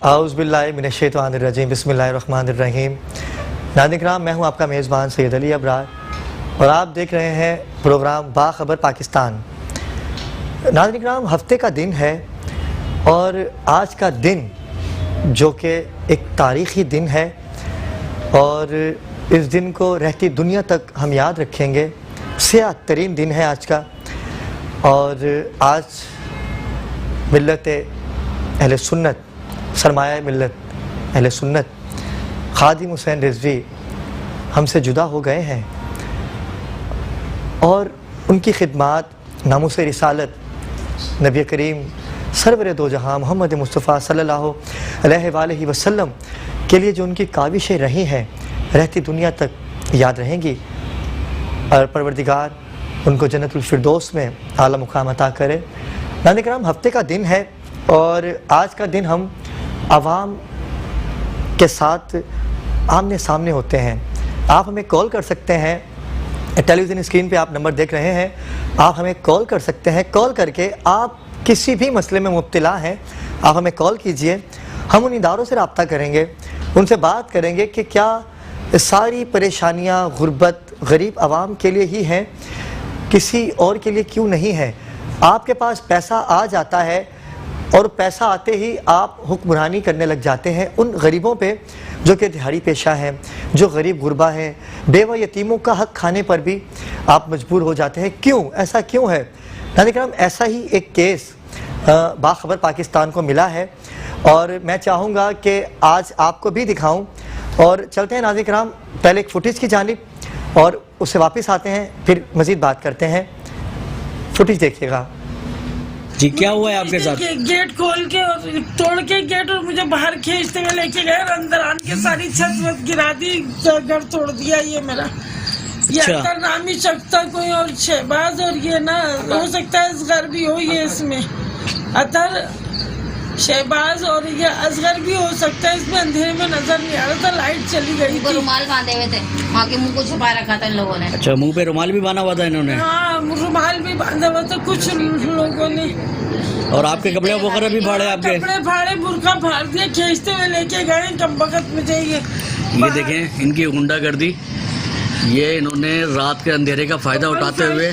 आउज़ुबिल्लाहि मिनश्शैतानिर्रजीम बिस्मिल्लाहिर्रहमानिर्रहीम। नाज़रीन किराम, मैं हूं आपका मेज़बान सैयद अली अबरार और आप देख रहे हैं प्रोग्राम बाखबर पाकिस्तान। नाज़रीन किराम, हफ्ते का दिन है और आज का दिन जो कि एक तारीख़ी दिन है और इस दिन को रहती दुनिया तक हम याद रखेंगे। स्याह तरीन दिन है आज का और आज मिल्लत अहले सुन्नत, सरमाया मिल्लत अहले सुन्नत खादिम हुसैन रिज़वी हमसे जुदा हो गए हैं और उनकी खिदमात, नामुस रिसालत नबी करीम सरवर दो जहां मोहम्मद मुस्तफ़ा सल्लल्लाहु अलैहि वसल्लम के लिए जो उनकी काविशें रही हैं रहती दुनिया तक याद रहेंगी और परवरदिगार उनको जन्नतुल फिरदौस में आला मुकाम अता करे। नाज़रीन किराम, हफ्ते का दिन है और आज का दिन हम आवाम के साथ आमने सामने होते हैं। आप हमें कॉल कर सकते हैं, टेलीविज़न स्क्रीन पे आप नंबर देख रहे हैं, आप हमें कॉल कर सकते हैं। कॉल करके आप किसी भी मसले में मुब्तला हैं, आप हमें कॉल कीजिए। हम उन इदारों से रब्ता करेंगे, उनसे बात करेंगे कि क्या सारी परेशानियाँ गुर्बत गरीब आवाम के लिए ही हैं, किसी और के लिए क्यों नहीं है। आपके पास पैसा आ जाता है और पैसा आते ही आप हुक्मरानी करने लग जाते हैं उन गरीबों पे जो कि दिहाड़ी पेशा हैं, जो गरीब गुरबा हैं, बेवा यतीमों का हक खाने पर भी आप मजबूर हो जाते हैं। क्यों, ऐसा क्यों है? नाज़रीन किराम, ऐसा ही एक केस बाखबर पाकिस्तान को मिला है और मैं चाहूँगा कि आज आपको भी दिखाऊँ। और चलते हैं नाज़रीन किराम पहले एक फुटेज की जानिब और उससे वापस आते हैं, फिर मज़ीद बात करते हैं। फुटेज देखिएगा जी। क्या हुआ है आपके साथ? गेट खोल के और तोड़ के गेट और मुझे बाहर खींचते हुए लेके गए और अंदर आन के सारी छत वत गिरा दी, घर तोड़ दिया। ये मेरा ये अतर नामी शख्स था कोई और शहबाज, और ये ना हो सकता है असगर भी हो, ये इसमें अतर शहबाज और ये असगर भी हो सकता है। इसमें अंधेरे में नजर नहीं आ रहा था, लाइट चली गई थी। रुमाल बांधे हुए थे, वहाँ के मुंह को छुपा रखा था इन लोगों ने। अच्छा, मुंह पे रुमाल भी बांधा हुआ था इन्होंने? हाँ, रुमाल भी बांधा हुआ था कुछ लोगों ने। और आपके कपड़े वगैरह भी फाड़े? आपके कपड़े फाड़े, बुर्का फाड़ दिया, खींचते हुए लेके गए। कम वक्त मुझे ये देखें इनकी गुंडागर्दी। ये इन्होंने रात के अंधेरे का फायदा उठाते हुए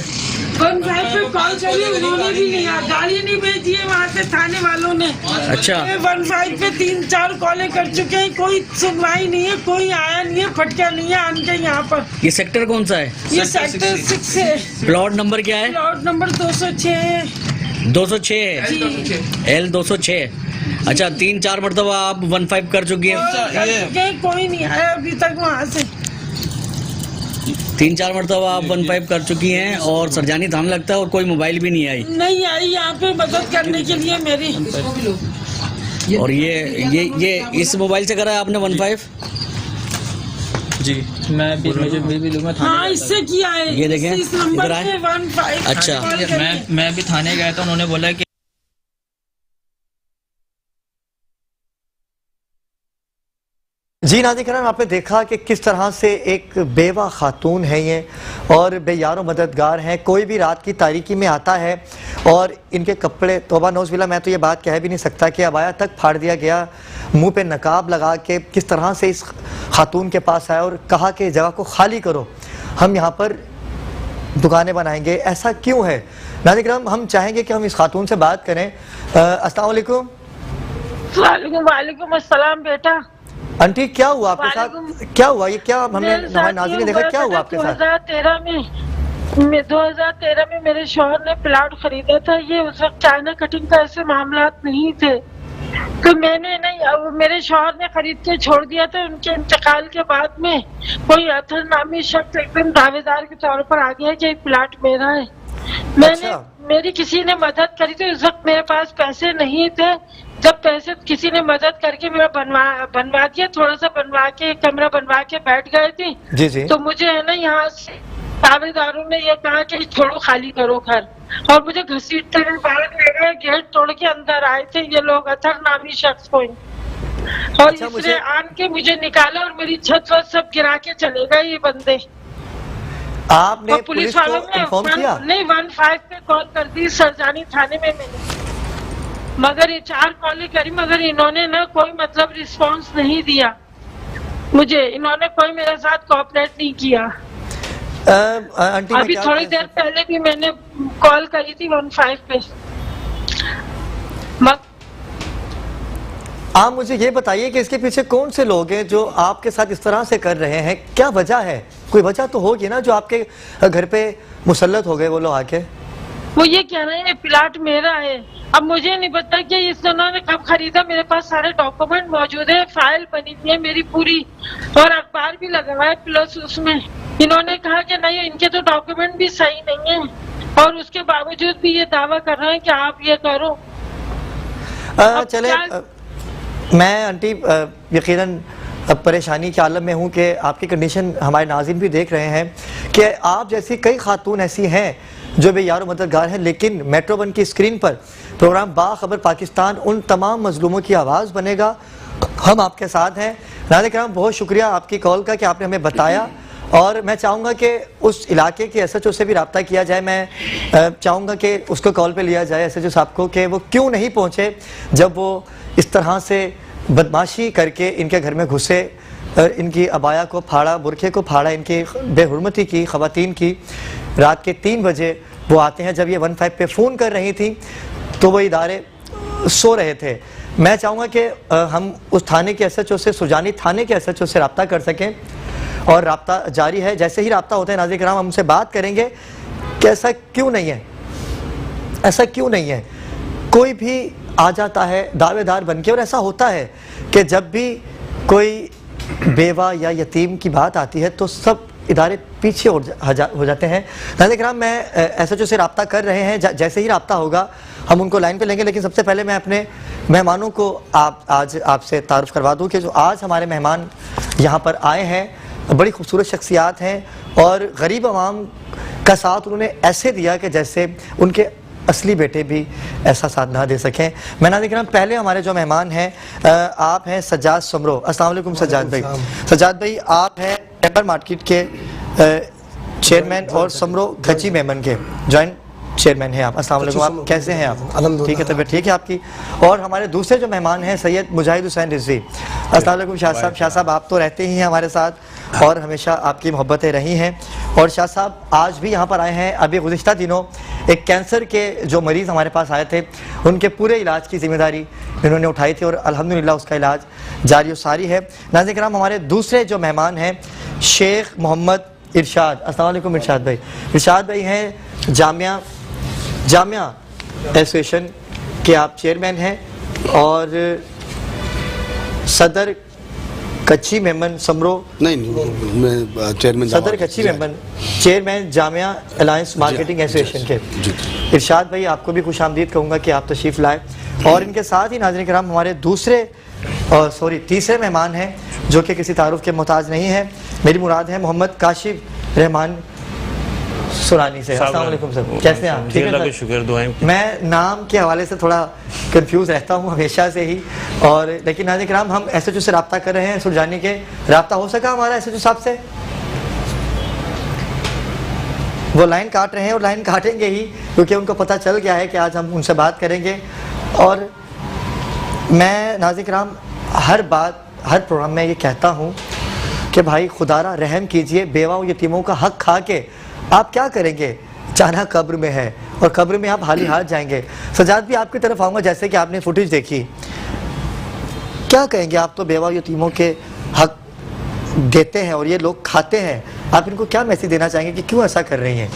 15 पे कॉल करी, उन्होंने भी नहीं, गाड़ी नहीं भेजी है वहाँ से थाने वालों ने। अच्छा, 15 पे 3-4 कॉलें कर चुके हैं, कोई सुनवाई नहीं है, कोई आया नहीं है, फटका नहीं है आने के यहाँ पर। ये सेक्टर कौन सा है? ये सेक्टर 6 है। प्लॉट नंबर क्या है? प्लॉट नंबर 206 है। 206 है, L 206। अच्छा, 3-4 मरतबा आप 15 कर चुकी है? कोई नहीं आया अभी तक वहाँ से। 3-4 मरतबा आप 15 कर चुकी हैं और सरजानी थाना लगता है और कोई मोबाइल भी नहीं आई? नहीं आई यहाँ पे मदद करने के लिए मेरी। और ये इस मोबाइल से करा है आपने 15? जी, मैं भी लूँगा। हाँ, इससे किया है। ये देखें, इस नंबर इधर आए। पे 15। अच्छा, मैं भी थाने गया था, उन्होंने बोला कि जी। नाज़रीन किराम, आपने देखा कि किस तरह से एक बेवा खातून है ये और बेयारो मददगार हैं। कोई भी रात की तारीकी में आता है और इनके कपड़े, तौबा नौज़बिल्ला, मैं तो ये बात कह भी नहीं सकता कि अबाया तक फाड़ दिया गया, मुंह पे नकाब लगा के किस तरह से इस खातून के पास आया और कहा कि जगह को खाली करो, हम यहाँ पर दुकानें बनाएंगे। ऐसा क्यों है? नाज़रीन किराम, हम चाहेंगे कि हम इस खातून से बात करें। अस्सलाम वालेकुम। वालेकुम अस्सलाम बेटा। आंटी, क्या हुआ आपके साथ? क्या हुआ? ये क्या हमने हमारे नाज़रीन ने देखा, क्या हुआ आपके साथ? 2013 में मेरे शौहर ने प्लाट खरीदा था। ये उस वक्त चाइना कटिंग का ऐसे मामलात नहीं थे, तो मैंने नहीं, अब मेरे शौहर ने खरीद के छोड़ दिया था। उनके इंतकाल के बाद में कोई अथर नामी शख्स एकदम दावेदार के तौर पर आ गया कि एक प्लाट मेरा है। मैंने मेरी किसी ने मदद करी थी, उस वक्त मेरे पास पैसे नहीं थे। जब पैसे किसी ने मदद करके मेरा बनवा दिया, थोड़ा सा बनवा के कमरा बनवा के बैठ गए थे। जी जी। तो मुझे है ना यहाँ से दावेदारों ने ये कहा कि छोड़ो, खाली करो घर, और मुझे घसीटते हुए बाहर ले गए। गेट तोड़ के अंदर आए थे ये लोग, अथर नामी शख्स को, और इसने आन के मुझे निकाला और मेरी छत वत सब गिरा के चले गए ये बंदे। आपने पुलिस वालों को इन्फॉर्म किया? नहीं, 15 पे कॉल कर दी सरजानी थाने में मैंने। मगर ये 4 कॉलें करी मगर इन्होंने ना कोई मतलब रिस्पांस नहीं दिया मुझे, इन्होंने कोई मेरे साथ कोऑपरेट नहीं किया। आंटी मैं अभी क्या थोड़ी कह देर पहले भी मैंने कॉल करी थी 15 पे। आप मुझे ये बताइए कि इसके पीछे कौन से लोग हैं जो आपके साथ इस तरह से कर रहे हैं, क्या वजह है? कोई वजह तो होगी ना जो आपके घर पे मुसल्लत हो गए वो लोग आके। वो ये कह रहे हैं ये प्लाट मेरा है। अब मुझे नहीं पता कि इस उन्होंने कब खरीदा, मेरे पास सारे डॉक्यूमेंट मौजूद है, फाइल बनी हुई है मेरी पूरी और अखबार भी लगा हुआ है, प्लस उसमें इन्होंने कहा कि नहीं इनके तो डॉक्यूमेंट भी सही नहीं है और उसके बावजूद भी ये दावा कर रहे हैं कि आप ये करो। चले मैं आंटी यकीनन परेशानी के आलम में हूँ कि आपकी कंडीशन हमारे नाज़रीन भी देख रहे हैं कि आप जैसी कई खातून ऐसी हैं जो बेयार मददगार हैं, लेकिन मेट्रो वन की स्क्रीन पर प्रोग्राम बाखबर पाकिस्तान उन तमाम मजलूमों की आवाज़ बनेगा। हम आपके साथ हैं। नाज़रीन किराम बहुत शुक्रिया आपकी कॉल का कि आपने हमें बताया और मैं चाहूँगा कि उस इलाके के SHO से भी रब्ता किया जाए। मैं चाहूँगा कि उसको कॉल पे लिया जाए SHO साहब को कि वो क्यों नहीं पहुँचे जब वो इस तरह से बदमाशी करके इनके घर में घुसे, इनकी अबाया को फाड़ा, बुरखे को फाड़ा, इनकी बेहुरमती की ख़वातीन की। रात के 3 बजे वो आते हैं। जब ये 15 पे फ़ोन कर रही थी तो वो इदारे सो रहे थे। मैं चाहूँगा कि हम उस थाने के SHO से, सुजानी थाने के SHO से रब्ता कर सकें और रब्ता जारी है। जैसे ही रब्ता होता है नाज़रीन किराम हम उनसे बात करेंगे कि ऐसा क्यों नहीं है, ऐसा क्यों नहीं है। कोई भी आ जाता है दावेदार बनके और ऐसा होता है कि जब भी कोई बेवा या यतीम की बात आती है तो सब इदारे पीछे हो जाते हैं। नाज़रीन किराम मैं SHO से रब्ता कर रहे हैं, जैसे ही रब्ता होगा हम उनको लाइन पे लेंगे। लेकिन सबसे पहले मैं अपने मेहमानों को आज आपसे तारुफ करवा दूं कि जो आज हमारे मेहमान यहाँ पर आए हैं बड़ी खूबसूरत शख्सियात हैं और गरीब आवाम का साथ उन्होंने ऐसे दिया कि जैसे उनके असली बेटे भी ऐसा साथ ना दे सकें। मैं नाज़रीन किराम पहले हमारे जो मेहमान हैं आप हैं सज्जाद समरो। अस्सलाम वालेकुम सज्जाद भाई। सज्जाद भाई आप हैं टेम्पर मार्केट के चेयरमैन और समरो खची मेमन के जॉइंट चेयरमैन हैं आप। अस्सलाम वालेकुम, आप कैसे हैं आप? ठीक है, तबीयत ठीक है आपकी? और हमारे दूसरे जो मेहमान हैं सैयद मुजाहिद हुसैन रिजवी। अस्सलाम वालेकुम शाह साहब। शाह साहब आप तो रहते ही हैं हमारे साथ और हमेशा आपकी मोहब्बतें रही हैं। और शाह साहब आज भी यहाँ पर आए हैं। अभी गुज़िश्ता दिनों एक कैंसर के जो मरीज़ हमारे पास आए थे उनके पूरे इलाज की जिम्मेदारी इन्होंने उठाई थी और अल्हम्दुलिल्लाह उसका इलाज जारी सारी है। नाज़रीन किराम हमारे दूसरे जो मेहमान हैं शेख मोहम्मद इरशाद। अस्सलाम वालेकुम इरशाद भाई। इरशाद भाई हैं जामिया एसोसिएशन के आप चेयरमैन हैं और सदर कच्ची मेमन समरो नहीं मैं चेयरमैन सदर कच्ची Memon chairman Jamia alliance marketing association के। इरशाद भाई आपको भी खुश आमदीद कहूँगा कि आप तशरीफ़ लाए। और इनके साथ ही नाज़रीन किराम हमारे तीसरे मेहमान हैं जो कि किसी तारुफ के मोहताज नहीं है। मेरी मुराद है मोहम्मद काशिफ रहमान सुरानी से। अस्सलाम वालेकुम सर, कैसे हैं आप? ठीक है सर, शुक्र दुआएं। मैं नाम के हवाले से थोड़ा कंफ्यूज रहता हूँ हमेशा से ही और लेकिन नाज़रीन किराम हम SHO से रब्ता कर रहे हैं सुलझाने के। रब्ता हो सका हमारा SHO साहब से? वो लाइन काट रहे हैं और लाइन काटेंगे ही क्योंकि उनको पता चल गया है कि आज हम उनसे बात करेंगे। और मैं नाज़रीन किराम हर प्रोग्राम में ये कहता हूँ कि भाई खुदारा रहम कीजिए, बेवाओं यतीमों का हक खा के आप क्या करेंगे? जाना कब्र में है और कब्र में आप हाली हाथ जाएंगे। सजाद भी आपकी तरफ आऊँगा, जैसे कि आपने फुटेज देखी, क्या कहेंगे आप? तो बेवा यतीमों के हक देते हैं और ये लोग खाते हैं, आप इनको क्या मैसेज देना चाहेंगे कि क्यों ऐसा कर रही हैं?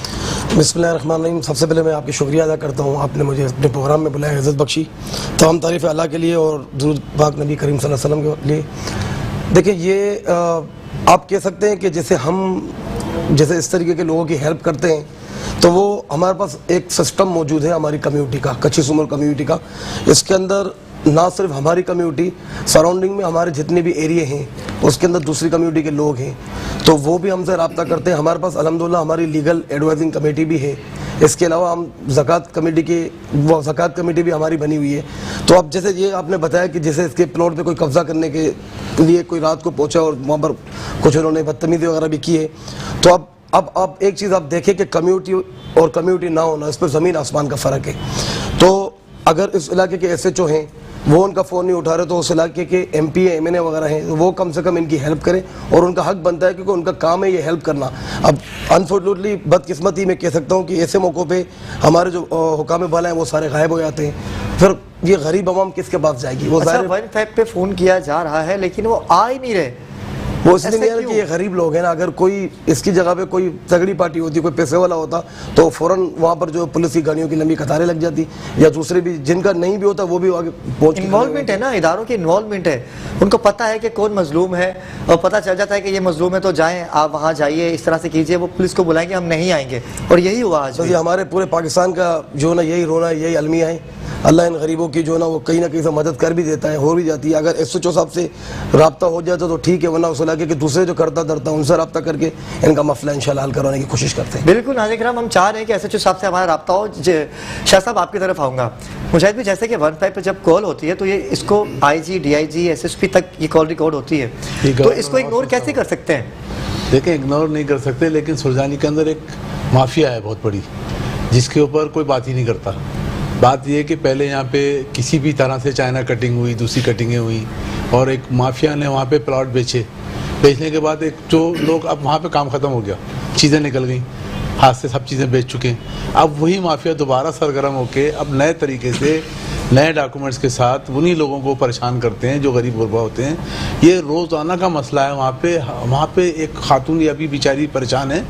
बिस्मिल्लाहिर्रहमानिर्रहीम। सबसे पहले मैं आपकी शुक्रिया अदा करता हूँ, आपने मुझे अपने प्रोग्राम में बुलाया, इज़्ज़त बख्शी। तो हम तारीफ़ अल्लाह के लिए और दुरूद पाक नबी करीम सल्लल्लाहु अलैहि वसल्लम के लिए। देखिए ये आप कह सकते हैं कि जैसे इस तरीके के लोगों की हेल्प करते हैं तो वो हमारे पास एक सिस्टम मौजूद है हमारी कम्युनिटी का, कच्ची सुमर कम्युनिटी का। इसके अंदर ना सिर्फ हमारी कम्युनिटी, सराउंडिंग में हमारे जितने भी एरिए हैं उसके अंदर दूसरी कम्युनिटी के लोग हैं तो वो भी हमसे रब्ता करते हैं। हमारे पास अल्हम्दुलिल्लाह हमारी लीगल एडवाइजिंग कमेटी भी है। इसके अलावा हम ज़कात कमेटी भी हमारी बनी हुई है। तो अब जैसे ये आपने बताया कि जैसे इसके प्लॉट पे कोई कब्ज़ा करने के लिए कोई रात को पहुंचा और वहाँ पर कुछ उन्होंने बदतमीज़ी वगैरह भी की है, तो अब एक चीज़ आप देखें कि कम्युनिटी और कम्युनिटी ना होना, इस पर ज़मीन आसमान का फ़र्क है। तो अगर इस इलाके के SHO हैं वो उनका फ़ोन नहीं उठा रहे तो उस इलाके के MP MNA वगैरह हैं तो वो कम से कम इनकी हेल्प करें और उनका हक बनता है क्योंकि उनका काम है ये हेल्प करना। अब अनफॉर्चुनेटली बदकिस्मती मैं कह सकता हूँ कि ऐसे मौक़ों पे हमारे जो हुकाम बाला हैं वो सारे गायब हो जाते हैं, फिर ये गरीब आवाम किसके पास जाएगी? वो अच्छा 15 पे फ़ोन किया जा रहा है लेकिन वो आ ही नहीं रहे, वो इसलिए ऐसे नहीं है कि क्यों? ये गरीब लोग हैं ना, अगर कोई इसकी जगह पे कोई तगड़ी पार्टी होती, कोई पैसे वाला होता तो फ़ौरन वहाँ पर जो पुलिस की गाड़ियों की लंबी कतारें लग जाती, या दूसरे भी जिनका नहीं भी होता वो भी आगे पहुँच के इन्वॉल्वमेंट है ना, इदारों की इन्वॉल्वमेंट है, उनको पता है कि कौन मजलूम है और पता चल जाता है कि ये मजलूम है तो जाएं आप वहाँ जाइए, इस तरह से कीजिए, वो पुलिस को बुलाएंगे हम नहीं आएंगे, और यही हुआ आज तो भी। ये हमारे पूरे पाकिस्तान का जो ना यही रोना है, यही अलमिया है। अल्लाह इन गरीबों की जो ना वो कहीं ना कहीं से मदद कर भी देता है, हो भी जाती है। अगर SHO साहब से रब्ता हो जाता तो ठीक है, वरना उस इलाके के दूसरे जो करता धरता उनसे रब्ता करके इनका मसला इंशाल्लाह हल करवाने की कोशिश करते हैं। बिल्कुल नाज़रीन किराम, हम चाह रहे हैं कि SHO साहब से हमारा रब्ता हो। शाह साहब आपकी तरफ आऊँगा। मुजाहिद भी जैसे कि 15 पर जब कॉल होती है तो ये इसको IG DIG SSP तक ये कॉल रिकॉर्ड होती है, तो इसको इग्नोर कैसे कर सकते हैं? देखें, इग्नोर नहीं कर सकते, लेकिन सुरजानी के अंदर एक माफिया है बहुत बड़ी जिसके ऊपर कोई बात ही नहीं करता। बात यह है कि पहले यहाँ पे किसी भी तरह से चाइना कटिंग हुई, दूसरी कटिंगें हुई और एक माफिया ने वहाँ पे प्लॉट बेचने के बाद एक जो लोग, अब वहाँ पे काम ख़त्म हो गया, चीज़ें निकल गई हाथ से, सब चीज़ें बेच चुके हैं। अब वही माफिया दोबारा सरगर्म होके अब नए तरीके से नए डॉक्यूमेंट्स के साथ उन्हीं लोगों को परेशान करते हैं जो गरीब गुरबा होते हैं। ये रोज़ाना का मसला है वहाँ पे एक खातून ये अभी बेचारी परेशान है,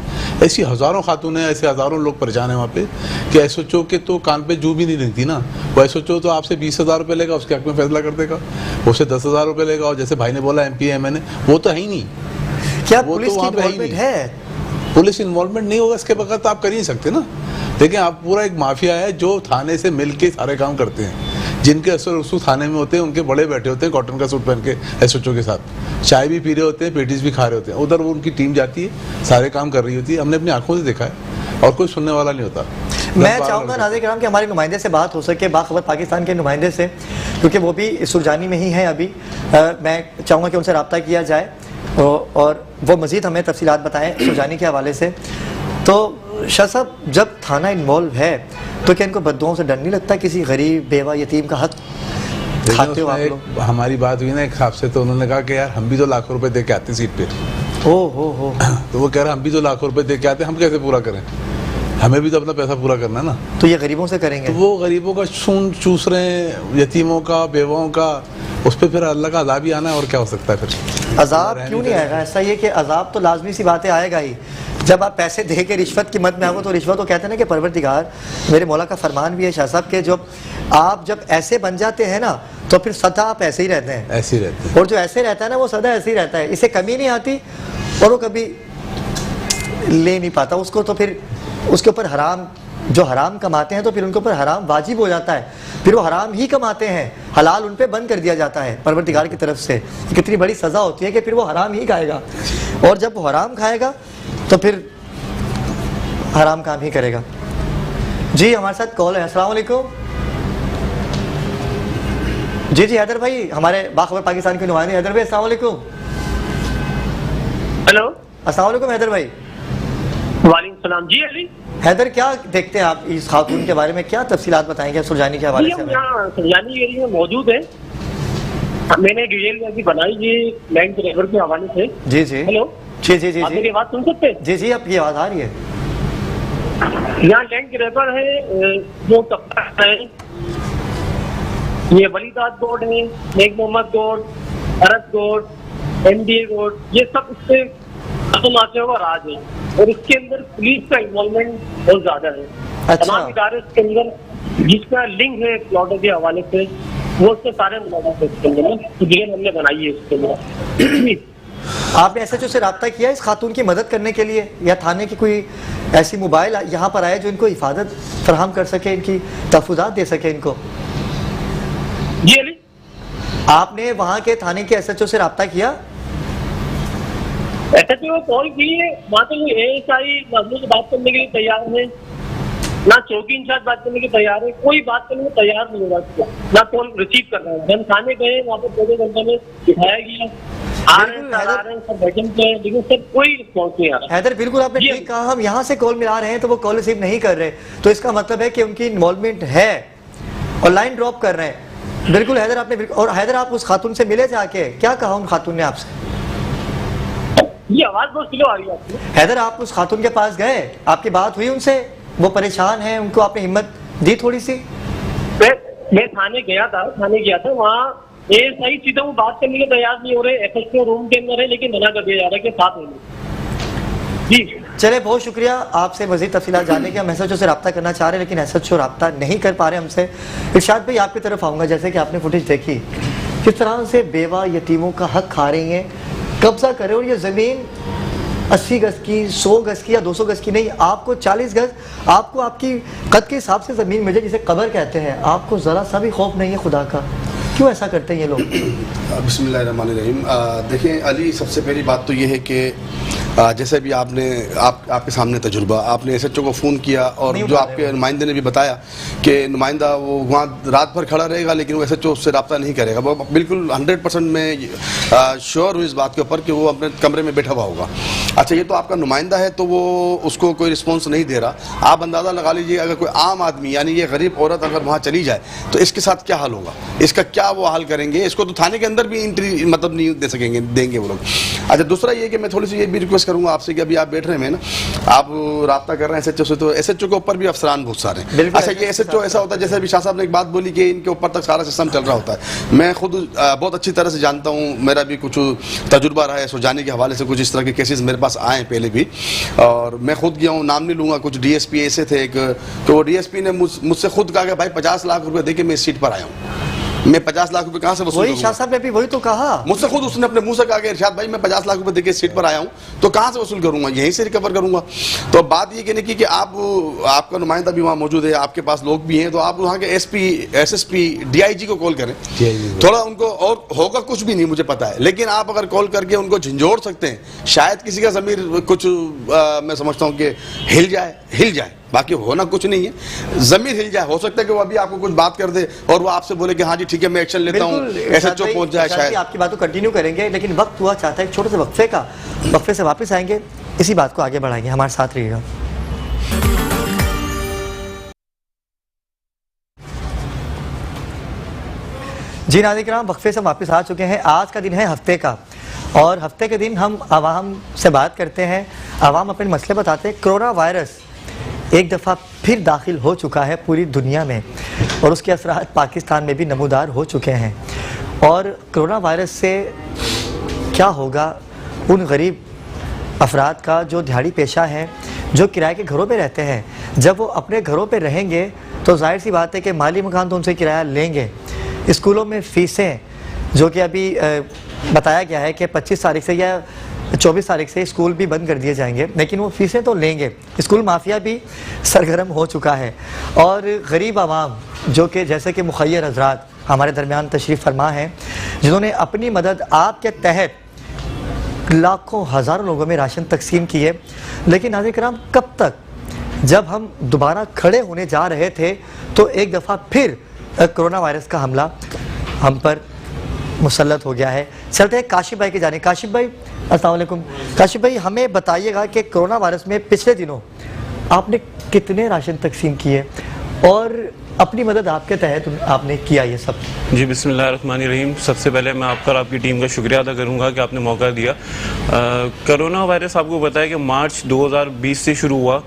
ऐसी हज़ारों खातून हैं, ऐसे हज़ारों लोग परेशान हैं वहाँ पे कि SHO के तो कान पे जू भी नहीं लगती ना। वो SHO तो आपसे 20,000 रुपये लेगा, उसके हक में फैसला कर देगा, उससे 10,000 रुपये लेगा, और जैसे भाई ने बोला MP MNA वो तो है ही नहीं। क्या वो पुलिस तो की वहाँ पे है ही इन्वॉल्वमेंट नहीं। है? पुलिस इन्वॉल्वमेंट नहीं होगा इसके बगैर तो आप कर ही नहीं सकते ना। देखिए, आप पूरा एक माफिया है जो थाने से मिल के सारे काम करते हैं, जिनके असर रसूख थाने में होते हैं, उनके बड़े बैठे होते हैं कॉटन का सूट पहन के SHO के साथ, चाय भी पी रहे होते हैं, पेटीज भी खा रहे होते हैं, उधर वो उनकी टीम जाती है, सारे काम कर रही होती है। हमने अपनी आंखों से देखा है और कोई सुनने वाला नहीं होता। मैं चाहूँगा नाज़रीन किराम कि हमारे नुमाइंदे से बात हो सके, बाखबर पाकिस्तान के नुमाइंदे से, क्योंकि वो भी सुरजानी में ही हैं अभी। मैं चाहूँगा कि उनसे रब्ता किया जाए और वो मज़ीद हमें तफसीलात बताएं सुरजानी के हवाले से। तो शाह साहब, जब थाना इन्वॉल्व है तो क्या इनको बद्दुआओं से डर नहीं लगता? किसी गरीब बेवा यतीम का हक खाते हो आप लोग? हमारी बात हुई ना एक साहब से, तो उन्होंने कहा कि यार हम भी तो लाखों रुपए दे के आते हैं सीट पे। हो तो वो कह रहे हैं हम भी तो लाखों रुपए दे के आते हैं, हम कैसे पूरा करें? हमें भी तो अपना पैसा पूरा करना है ना। तो ये गरीबों से करेंगे? तो वो गरीबों का खून चूस रहे हैं, यतीमों का, बेवाओं का, उस पर फिर अल्लाह का अज़ाब ही आना है, और क्या हो सकता है फिर? अज़ाब क्यों नहीं आएगा? ऐसा ये कि अज़ाब तो लाजमी सी बातें आएगा ही। जब आप पैसे दे के रिश्वत की मद में आओगे तो रिश्वत तो कहते हैं ना कि परवरदिगार, मेरे मौला का फरमान भी है शाह साहब के, जब ऐसे बन जाते हैं ना तो फिर सदा आप ऐसे ही रहते हैं, ऐसे ही रहते हैं, और जो ऐसे रहता है ना वो सदा ऐसे ही रहता है, इसे कमी नहीं आती और वो कभी ले नहीं पाता उसको। तो फिर उसके ऊपर हराम, जो हराम कमाते हैं तो फिर उनके ऊपर हराम वाजिब हो जाता है, फिर वो हराम ही कमाते हैं, हलाल उन पे बंद कर दिया जाता है परवरदिगार की तरफ से। कितनी बड़ी सज़ा होती है कि फिर वो हराम ही खाएगा, और जब वो हराम खाएगा तो फिर हराम काम ही करेगा। जी हमारे साथ कॉल है। अस्सलाम वालेकुम। जी हैदर भाई, हमारे बाखबर पाकिस्तान के नुमाइंदे हैदर भाई, अस्सलाम वालेकुम। हेलो, अस्सलाम वालेकुम हैदर भाई। वालेकुम सलाम। जी अली, हैदर क्या देखते हैं आप इस खातून के बारे में, क्या तफसीलात बताएंगे सुरजानी के हवाले से? हम यहाँ सुरजानी एरिया में मौजूद है। मैंने डिटेल अभी बनाई जी लैंड ड्राइवर के हवाले से। जी जी। हेलो, जी आप मेरी बात सुन सकते हैं? जी आपकी आवाज़ आ रही है। यहाँ लैंड ड्राइवर है जो तबका है, ये वलीदाद गोड है, नेक मोहम्मद गोड, अरब गोड, MDA गोड, ये सब इससे खत्म आते हुआ राज है, और इसके अंदर पुलिस का इन्वॉल्वमेंट बहुत ज्यादा है। अच्छा। तमाम इदारे इसके अंदर जिसका लिंक है प्लॉटों के हवाले से, वो उससे सारे मुलाकात है इसके अंदर, डिटेल हमने बनाई है इसके अंदर। आपने SHO से रब्ता किया इस खातून की मदद करने के लिए, या थाने की कोई ऐसी मोबाइल यहाँ पर आए जो इनको हिफाजत फराहम कर सके, इनकी तहफ़्फ़ुज़ात दे सके इनको? जी अली, आपने वहाँ के थाने के SHO से रब्ता किया? SHO कॉल की है, वहाँ तो ASI मजलूम से बात करने के लिए तैयार है, ना चौकी इंचार्ज बात करने के तैयार है, कोई बात करने को तैयार नहीं होगा इसको, ना कॉल रिसीव कर रहे हैं। हम थाने गए, वहाँ पर 2 घंटे में दिखाया गया, आ रहे हैं सब बैठन पे, लेकिन सर कोई रिस्पॉन्स नहीं आ रहा। हैदर बिल्कुल आपने ठीक कहा, हम यहाँ से कॉल मिला रहे हैं तो वो कॉल रिसीव नहीं कर रहे, तो इसका मतलब है कि उनकी इन्वॉल्वमेंट है और लाइन ड्रॉप कर रहे हैं। बिल्कुल हैदर, आपने बिल्कुल, और हैदर आप उस खातून से मिले जाके, क्या कहा उन खातून ने आपसे? ये आवाज बहुत स्लो आ रही है आपकी। हैदर आप उस खातून के पास गए, आपकी बात हुई उनसे, वो परेशान है, उनको आपने हिम्मत दी थोड़ी सी? मैं थाने गया था, वहाँ ये सही चीजें वो बात करने के तैयार नहीं हो रहे। एसएचओ रूम के अंदर है लेकिन मना कर दिया जा रहा है कि साथ में जी। चले, बहुत शुक्रिया आपसे मजीद तफसीलात जानने के। हम एसएचओ से रब्ता करना चाह रहे हैं लेकिन एसएचओ रब्ता नहीं कर पा रहे हमसे। इरशाद भाई आपकी तरफ आऊँगा, जैसे कि आपने फुटेज देखी किस तरह से बेवा यतीमों का हक खा रही हैं, कब्जा करे, और ये ज़मीन 80 गज की, 100 गज की या 200 गज की नहीं, आपको 40 गज, आपको आपकी कद के हिसाब से ज़मीन मिले जिसे कब्र कहते हैं, आपको ज़रा सा भी खौफ नहीं है खुदा का? क्यों ऐसा करते हैं ये लोग? बिस्मिल्लाहिर्रहमानिर्रहीम। देखिए अली, सबसे पहली बात तो ये है कि जैसे भी आपके सामने तजुर्बा, आपने एसएचओ को फ़ोन किया और जो आपके नुमाइंदे ने भी बताया कि नुमाइंदा वो वहाँ रात भर खड़ा रहेगा लेकिन वो एसएचओ उससे रब्ता नहीं करेगा। वो बिल्कुल 100% में श्योर हूँ इस बात के ऊपर कि वो अपने कमरे में बैठा हुआ होगा। अच्छा, ये तो आपका नुमाइंदा है तो वो उसको कोई रिस्पॉन्स नहीं दे रहा। आप अंदाज़ा लगा लीजिए अगर कोई आम आदमी यानी ये गरीब औरत अगर वहाँ चली जाए तो इसके साथ क्या हाल होगा, इसका क्या वो हाल करेंगे? इसको तो थाने के अंदर भी एंट्री मतलब नहीं दे सकेंगे, देंगे वो लोग। अच्छा, दूसरा ये कि मैं थोड़ी सी ये भी रिक्वेस्ट करूंगा आपसे कि अभी आप बैठ रहे हैं ना, आप राब्ता कर रहे हैं एसएचओ से, तो एसएचओ के ऊपर भी अफसरान बहुत सारे हैं। अच्छा, ये एसएचओ ऐसा होता है जैसे अभी शाह साहब ने एक बात बोली कि इनके ऊपर तक सारा सिस्टम चल रहा होता है। मैं खुद बहुत अच्छी तरह से जानता हूँ, मेरा भी कुछ तजुर्बा रहा है सुलझाने के हवाले से, कुछ इस तरह के केसेस मेरे पास आए पहले भी, और मैं खुद गया हूँ, नाम नहीं लूँगा। कुछ डीएसपी ऐसे थे तो डीएसपी ने मुझसे खुद कहा कि भाई 50 लाख रुपए दे के मैं इस सीट पर आया हूँ, मैं 50 लाख रुपए कहाँ से वसूल करूंगा? शाह साहब ने भी वही तो कहा मुझसे खुद, उसने अपने मुंह से कहा कि इरशाद भाई मैं 50 लाख रुपए देके इस सीट पर आया हूं तो कहाँ से वसूल करूंगा, यहीं से रिकवर करूंगा। तो बात ये कहने की कि आपका नुमाइंदा भी वहाँ मौजूद है, आपके पास लोग भी हैं, तो आप वहाँ के एसपी, एसएसपी, डीआईजी को कॉल करें थोड़ा उनको, और होगा कुछ भी नहीं मुझे पता है, लेकिन आप अगर कॉल करके उनको झंझोड़ सकते हैं, शायद किसी का ज़मीर कुछ मैं समझता हूँ कि हिल जाए, बाकी होना कुछ नहीं है, ज़मीर हिल जाए। हो सकता है कि वो अभी आपको कुछ बात कर दे और वो आपसे बोले कि हाँ जी ठीक है मैं एक्शन लेता हूँ, एसएचओ पहुंच जाए। शायद आपकी बात को कंटिन्यू करेंगे लेकिन वक्त हुआ चाहता है एक छोटे से वक्फे से वापस आएंगे, इसी बात को आगे बढ़ाएंगे, हमारे साथ रहिएगा। जी नाज़रीन किराम, वक्फे से वापस आ चुके हैं। आज का दिन है हफ्ते का, और हफ्ते के दिन हम आवाम से बात करते हैं, आवाम अपने मसले बताते हैं। कोरोना वायरस एक दफ़ा फिर दाखिल हो चुका है पूरी दुनिया में और उसके असरात पाकिस्तान में भी नमूदार हो चुके हैं। और कोरोना वायरस से क्या होगा उन गरीब अफराद का जो दिहाड़ी पेशा हैं, जो किराए के घरों में रहते हैं? जब वो अपने घरों पे रहेंगे तो जाहिर सी बात है कि माली मकान तो उनसे किराया लेंगे। स्कूलों में फ़ीसें जो कि अभी बताया गया है कि 25 तारीख से या 24 तारीख से स्कूल भी बंद कर दिए जाएंगे, लेकिन वो फ़ीसें तो लेंगे। स्कूल माफिया भी सरगर्म हो चुका है और गरीब आवाम जो कि जैसे कि मुखय्यर हजरात हमारे दरमियान तशरीफ़ फरमा हैं, जिन्होंने अपनी मदद आपके तहत लाखों हज़ारों लोगों में राशन तकसीम किए। लेकिन नाज़रीन किराम, कब तक? जब हम दोबारा खड़े होने जा रहे थे तो एक दफ़ा फिर कोरोना वायरस का हमला हम पर मुसल्लत हो गया है। चलते हैं काशिफ भाई की जाने। काशिफ भाई अस्सलाम वालेकुम। काशिफ भाई, हमें बताइएगा कि कोरोना वायरस में पिछले दिनों आपने कितने राशन तकसीम किए और अपनी मदद आपके तहत आपने किया ये सब? जी बिस्मिल्लाहिर्रहमानिर्रहीम। सबसे पहले मैं आपका और आपकी टीम का शुक्रिया अदा करूंगा कि आपने मौका दिया। कोरोना वायरस आपको पता है कि मार्च 2020 से शुरू हुआ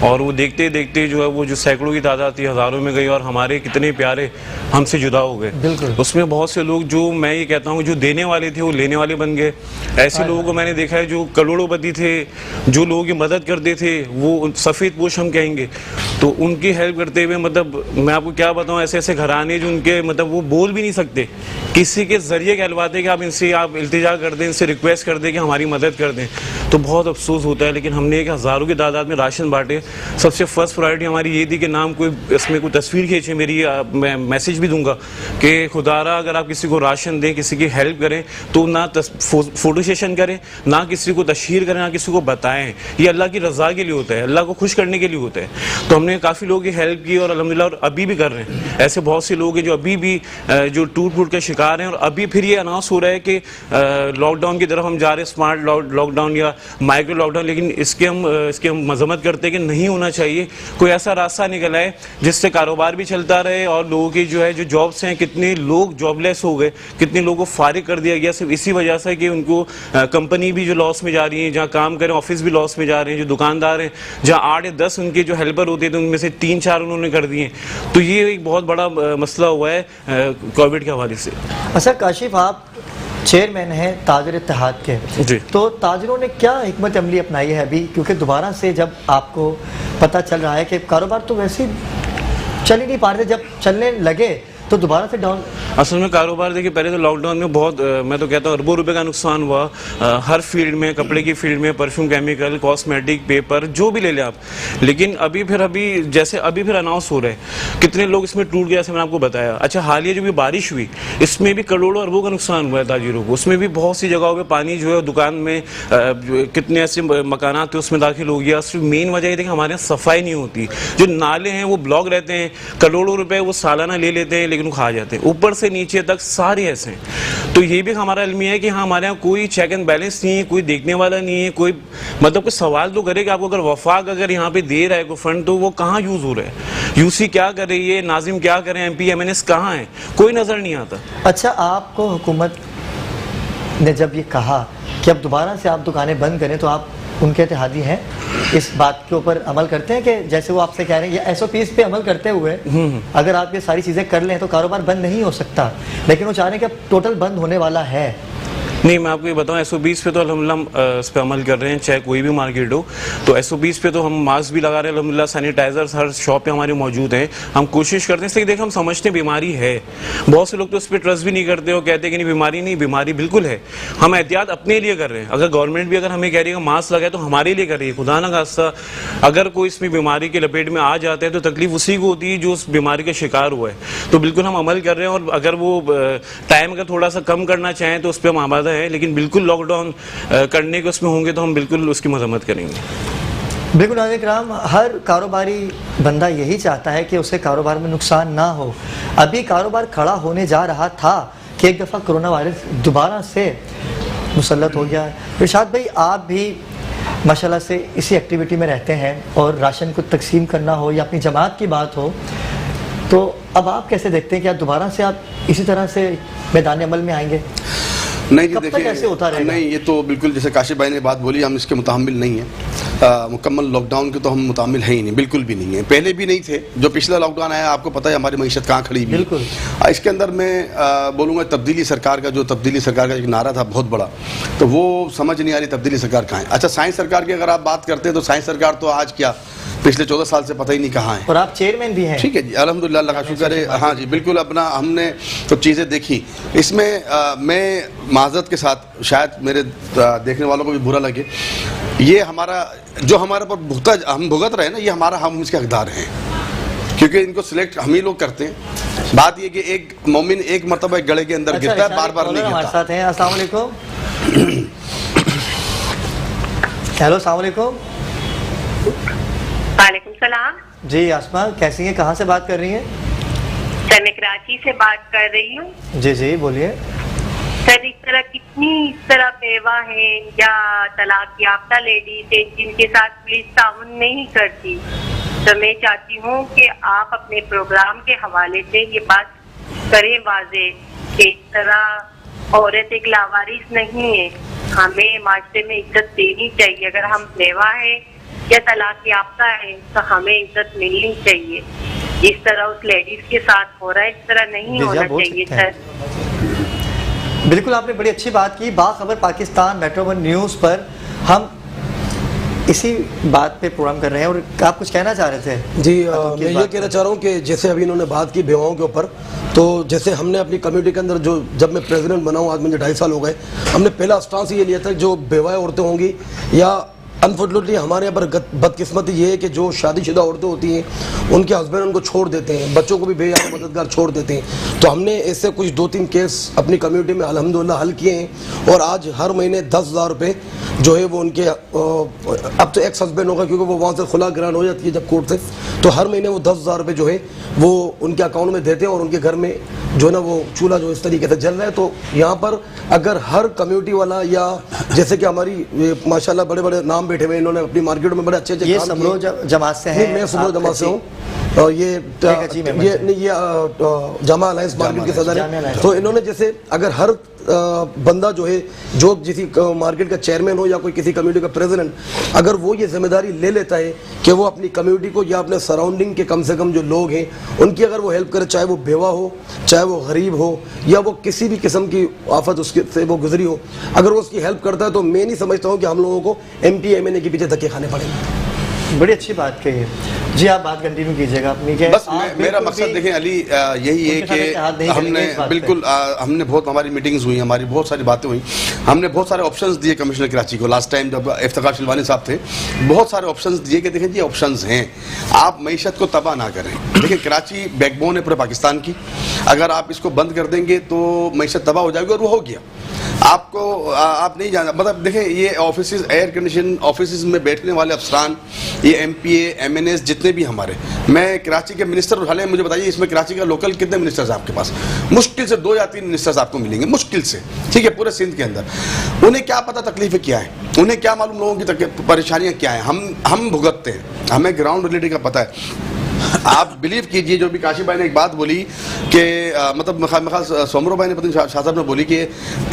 और वो देखते देखते जो है वो जो सैकड़ों की तादाद थी हज़ारों में गई और हमारे कितने प्यारे हमसे जुदा हो गए। बिल्कुल। उसमें बहुत से लोग जो मैं ये कहता हूँ जो देने वाले थे वो लेने वाले बन गए। ऐसे लोगों को मैंने देखा है जो करोड़ोंपति थे, जो लोगों की मदद करते थे, वो सफ़ेद पोश हम कहेंगे, तो उनकी हेल्प करते हुए मतलब मैं आपको क्या बताऊं, ऐसे ऐसे घराने जो उनके मतलब वो बोल भी नहीं सकते, किसी के ज़रिए कहलवाते कि आप इनसे आप इल्तिजा कर दें, इनसे रिक्वेस्ट कर दें कि हमारी मदद कर दें, तो बहुत अफसोस होता है। लेकिन हमने एक हज़ारों की तादाद में राशन बांटे। सबसे फर्स्ट प्रायोरिटी हमारी ये थी कि नाम कोई इसमें कोई तस्वीर खींचे, मेरी मैं मैसेज भी दूंगा कि खुदारा अगर आप किसी को राशन दें, किसी की हेल्प करें तो ना फ़ोटो सेशन करें, ना किसी को तशहीर करें, ना किसी को बताएं। ये अल्लाह की रज़ा के लिए होता है, अल्लाह को खुश करने के लिए होता है। तो हमने काफ़ी लोगों की हेल्प की और अल्हम्दुलिल्लाह और अभी भी कर रहे हैं। ऐसे बहुत से लोग हैं जो अभी भी जो टूट फूट के शिकार हैं और अभी फिर ये अनाउंस हो रहा है कि लॉकडाउन की तरफ हम जा रहे हैं, स्मार्ट लॉकडाउन या माइक्रो लॉकडाउन, लेकिन इसके हम मजम्मत करते हैं कि नहीं नहीं होना चाहिए। कोई ऐसा रास्ता निकल आए जिससे कारोबार भी चलता रहे और लोगों की जो है जो जॉब्स हैं, कितने लोग जॉबलेस हो गए, कितने लोगों को फारिग कर दिया गया सिर्फ इसी वजह से कि उनको कंपनी भी जो लॉस में जा रही है, जहाँ काम करें ऑफिस भी लॉस में जा रहे हैं, जो दुकानदार हैं जहाँ 8 या 10 उनके जो हेल्पर होते थे उनमें से 3-4 उन्होंने कर दिए। तो ये एक बहुत बड़ा मसला हुआ है कोविड के हवाले से। अच्छा काशिफ, आप चेयरमैन हैं ताजर इत्तेहाद के, जी। तो ताजरों ने क्या हिकमत अमली अपनाई है अभी, क्योंकि दोबारा से जब आपको पता चल रहा है कि कारोबार तो वैसे ही चल ही नहीं पा रहे थे, जब चलने लगे तो दोबारा से डाउन। असल में कारोबार देखिए, पहले तो लॉकडाउन में बहुत मैं तो कहता हूँ अरबों रुपए का नुकसान हुआ हर फील्ड में, कपड़े की फील्ड में, परफ्यूम, केमिकल, कॉस्मेटिक, पेपर, जो भी ले लें आप। लेकिन अभी जैसे अभी फिर अनाउंस हो रहे हैं, कितने लोग इसमें टूट गए जैसे मैंने आपको बताया। अच्छा, हालिया जो भी बारिश हुई इसमें भी करोड़ों अरबों का नुकसान हुआ है ताजिरों को। उसमें भी बहुत सी जगहों पर पानी जो है दुकान में कितने ऐसे मकानात थे उसमें दाखिल हो गया। सिर्फ मेन वजह ये थी कि हमारे यहाँ सफाई नहीं होती, जो नाले हैं वो ब्लॉक रहते हैं, करोड़ों रुपए वो सालाना ले लेते हैं लेकिन खा जाते हैं, ऊपर से नीचे तक सारे ऐसे हैं। तो ये भी हमारा अलमी है कि हाँ, हमारे यहाँ कोई चेक एंड बैलेंस नहीं है, कोई देखने वाला नहीं है, कोई मतलब कोई सवाल तो करे कि आपको अगर वफाक अगर यहाँ पे दे रहा है कोई फंड तो वो कहाँ यूज हो रहा है, यूसी क्या कर रही है, नाजिम क्या कर रहे हैं, MP MNS कहाँ है, कोई नजर नहीं आता। अच्छा, आपको हुकूमत ने जब ये कहा कि अब दोबारा से आप दुकानें बंद करें तो आप उनके इत्तेहादी हैं, इस बात के ऊपर अमल करते हैं कि जैसे वो आपसे कह रहे हैं ये SOPs पे अमल करते हुए अगर आप ये सारी चीज़ें कर लें तो कारोबार बंद नहीं हो सकता, लेकिन वो चाह रहे हैं कि अब टोटल बंद होने वाला है? नहीं, मैं आपको ये बताऊं, SOPs पे तो अल्हम्दुलिल्लाह इस पे अमल कर रहे हैं, चाहे कोई भी मार्केट हो। तो SOPs पे तो हम मास्क भी लगा रहे हैं अल्हम्दुलिल्लाह, सैनिटाइजर्स हर शॉप पे हमारे मौजूद हैं। हम कोशिश करते हैं, इसलिए देखिए हम समझते हैं बीमारी है, बहुत से लोग तो उस पर ट्रस्ट भी नहीं करते हो, कहते हैं कि नहीं बीमारी नहीं, बीमारी बिल्कुल है। हम एहतियात अपने लिए कर रहे हैं। अगर गवर्नमेंट भी अगर हमें कह रही है मास्क लगाए तो हमारे लिए कर रही है। खुदा ना खास्ता अगर कोई इसमें बीमारी के लपेट में आ जाता है तो तकलीफ उसी को होती है जो उस बीमारी का शिकार हुआ है। तो बिल्कुल हम अमल कर रहे हैं और अगर वो टाइम अगर थोड़ा सा कम करना चाहें तो उस पर हम आमादा है, लेकिन बिल्कुल लॉकडाउन करने के उसमें होंगे तो हम बिल्कुल उसकी मजम्मत करेंगे। बिल्कुल नाज़रीन किराम, हर कारोबारी बंदा यही चाहता है कि उसे कारोबार में नुकसान ना हो। अभी कारोबार खड़ा होने जा रहा था कि एक दफ़ा कोरोना वायरस दोबारा से मुसल्लत हो गया। इरशाद भाई, आप भी माशाल्लाह से इसी एक्टिविटी में रहते हैं और राशन को तकसीम करना हो या अपनी जमात की बात हो, तो अब आप कैसे देखते हैं कि आप दोबारा से आप इसी तरह से मैदान अमल में आएंगे? नहीं जी, कब तक ऐसे होता रहेगा? नहीं, ये तो बिल्कुल जैसे काशिफ भाई ने बात बोली, हम इसके मुतामिल नहीं हैं। मुकम्मल लॉकडाउन के तो हम मुतामिल हैं ही नहीं, बिल्कुल भी नहीं है, पहले भी नहीं थे। जो पिछला लॉकडाउन आया आपको पता है हमारी मईशत कहाँ खड़ी हुई। बिल्कुल। इसके अंदर मैं बोलूँगा तब्दीली सरकार का एक नारा था बहुत बड़ा, तो वो समझ नहीं आ रही तब्दीली सरकार कहाँ है। अच्छा, साइंस सरकार की अगर आप बात करते हैं तो साइंस सरकार तो आज क्या पिछले 14 साल से पता ही नहीं कहाँ है। और आप चेयरमैन भी हैं। ठीक है जी, अल्हम्दुलिल्लाह, अल्लाह का शुक्र है। हाँ जी, बिल्कुल अपना हमने तो चीज़ें देखी। इसमें मैं माज़रत के साथ, शायद मेरे देखने वालों को भी बुरा लगे, ये हमारा जो हमारे पर हम भुगत रहे हैं ना, ये हम इसके हकदार हैं, क्योंकि इनको सिलेक्ट हम ही लोग करते हैं। बात ये कि एक मोमिन एक मरतबा एक गड़े के अंदर गिरता है, बार बार नहीं गिरता। हमारे साथ हैं। अस्सलाम वालेकुम। हेलो, अस्सलाम वालेकुम। वालेकुम सलाम जी आसमा, कैसी हैं, कहाँ से बात कर रही हैं? सर, मैं कराची से बात कर रही हूँ। जी जी, बोलिए। सर, इस तरह बेवा है या तलाक याफ्ता लेडीज है जिनके साथ पुलिस ताउन नहीं करती, तो मैं चाहती हूँ कि आप अपने प्रोग्राम के हवाले से ये बात करें वाजे कि इस तरह औरत एक लावारिस नहीं है, हमें माशरे में इज्जत देनी चाहिए। अगर हम बेवा है या तलाक याफ्ता है तो हमें इज्जत मिलनी चाहिए। इस तरह उस लेडीज के साथ हो रहा है, इस तरह नहीं होना चाहिए सर। बिल्कुल, आपने बड़ी अच्छी बात की। बाखबर पाकिस्तान मेट्रो वन न्यूज़ पर हम इसी बात पे प्रोग्राम कर रहे हैं और आप कुछ कहना चाह रहे थे? जी, मैं ये कहना चाह रहा हूँ कि जैसे अभी इन्होंने बात की बेवाओं के ऊपर, तो जैसे हमने अपनी कम्युनिटी के अंदर जब मैं प्रेसिडेंट बना हूँ, आज मुझे 2.5 साल हो गए, हमने पहला स्टांस ये लिया था जो बेवाएं औरतें होंगी या अनफॉर्चुनेटली हमारे यहाँ पर बदकिस्मती ये है कि जो शादीशुदा औरतें होती हैं उनके हस्बैंड उनको छोड़ देते हैं, बच्चों को भी बेयार मददगार छोड़ देते हैं। तो हमने ऐसे कुछ 2-3 केस अपनी कम्युनिटी में अल्हम्दुलिल्लाह हल किए हैं और आज हर महीने 10,000 रुपये जो है वो उनके अब तो एक्स हस्बैंड होगा क्योंकि वो वहाँ से खुला ग्रांट हो जाती है जब कोर्ट से, तो हर महीने वो 10,000 रुपये जो है वो उनके अकाउंट में देते हैं और उनके घर में जो है ना वो चूल्हा जो इस तरीके से जल रहा है। तो यहाँ पर अगर हर कम्युनिटी वाला या जैसे कि हमारी माशाल्लाह बड़े बड़े नाम बैठे हुए, इन्होंने अपनी मार्केट में बड़े अच्छे ये समरो जमात से हैं? मैं समरो जमात से हूँ, और ये जामा अलायंस मार्केट के सदर हैं। तो इन्होंने जैसे अगर हर बंदा जो है, जो किसी मार्केट का चेयरमैन हो या कोई किसी कम्युनिटी का प्रेसिडेंट, अगर वो ये जिम्मेदारी ले लेता है कि वो अपनी कम्युनिटी को या अपने सराउंडिंग के कम से कम जो लोग हैं उनकी अगर वो हेल्प करे, चाहे वो बेवा हो, चाहे वो गरीब हो, या वो किसी भी किस्म की आफत उसके से वो गुजरी हो, अगर वो उसकी हेल्प करता है, तो मैं नहीं समझता हूँ कि हम लोगों को MP MNA के पीछे धक्के खाने पड़ेंगे। बड़ी अच्छी बात कही है जी, आप बात कंटिन्यू कीजिएगा अपनी। बस मेरा मकसद देखें अली यही है कि हमने बिल्कुल हमने बहुत, हमारी मीटिंग्स हुई, हमारी बहुत सारी बातें हुई, हमने बहुत सारे ऑप्शंस दिए कमिश्नर कराची को। लास्ट टाइम जब इफ्तिखार शिलवानी साहब थे, बहुत सारे ऑप्शंस दिए कि देखें ये ऑप्शंस हैं, आप मईशत को तबाह ना करें। देखिए कराची बैकबोन है पूरे पाकिस्तान की, अगर आप इसको बंद कर देंगे तो मईशत तबाह हो जाएगी, और वो हो गया। आपको आप नहीं जाना, मतलब देखें ये ऑफिस, एयर कंडीशन ऑफिस में बैठने वाले अफसरान, ये MPA MNAs जितने भी हमारे, मैं कराची के मिनिस्टर, हाल मुझे बताइए इसमें कराची का लोकल कितने मिनिस्टर्स आपके पास? मुश्किल से 2 या 3 मिनिस्टर्स आपको मिलेंगे, मुश्किल से, ठीक है, पूरे सिंध के अंदर। उन्हें क्या पता तकलीफें क्या है, उन्हें क्या मालूम लोगों की परेशानियां क्या है। हम भुगतते हैं, हमें ग्राउंड रियलिटी का पता है। आप बिलीव कीजिए, जो भी काशी भाई ने एक बात बोली कि मतलब सोमरो भाई ने, पता नहीं शाह साहब ने बोली कि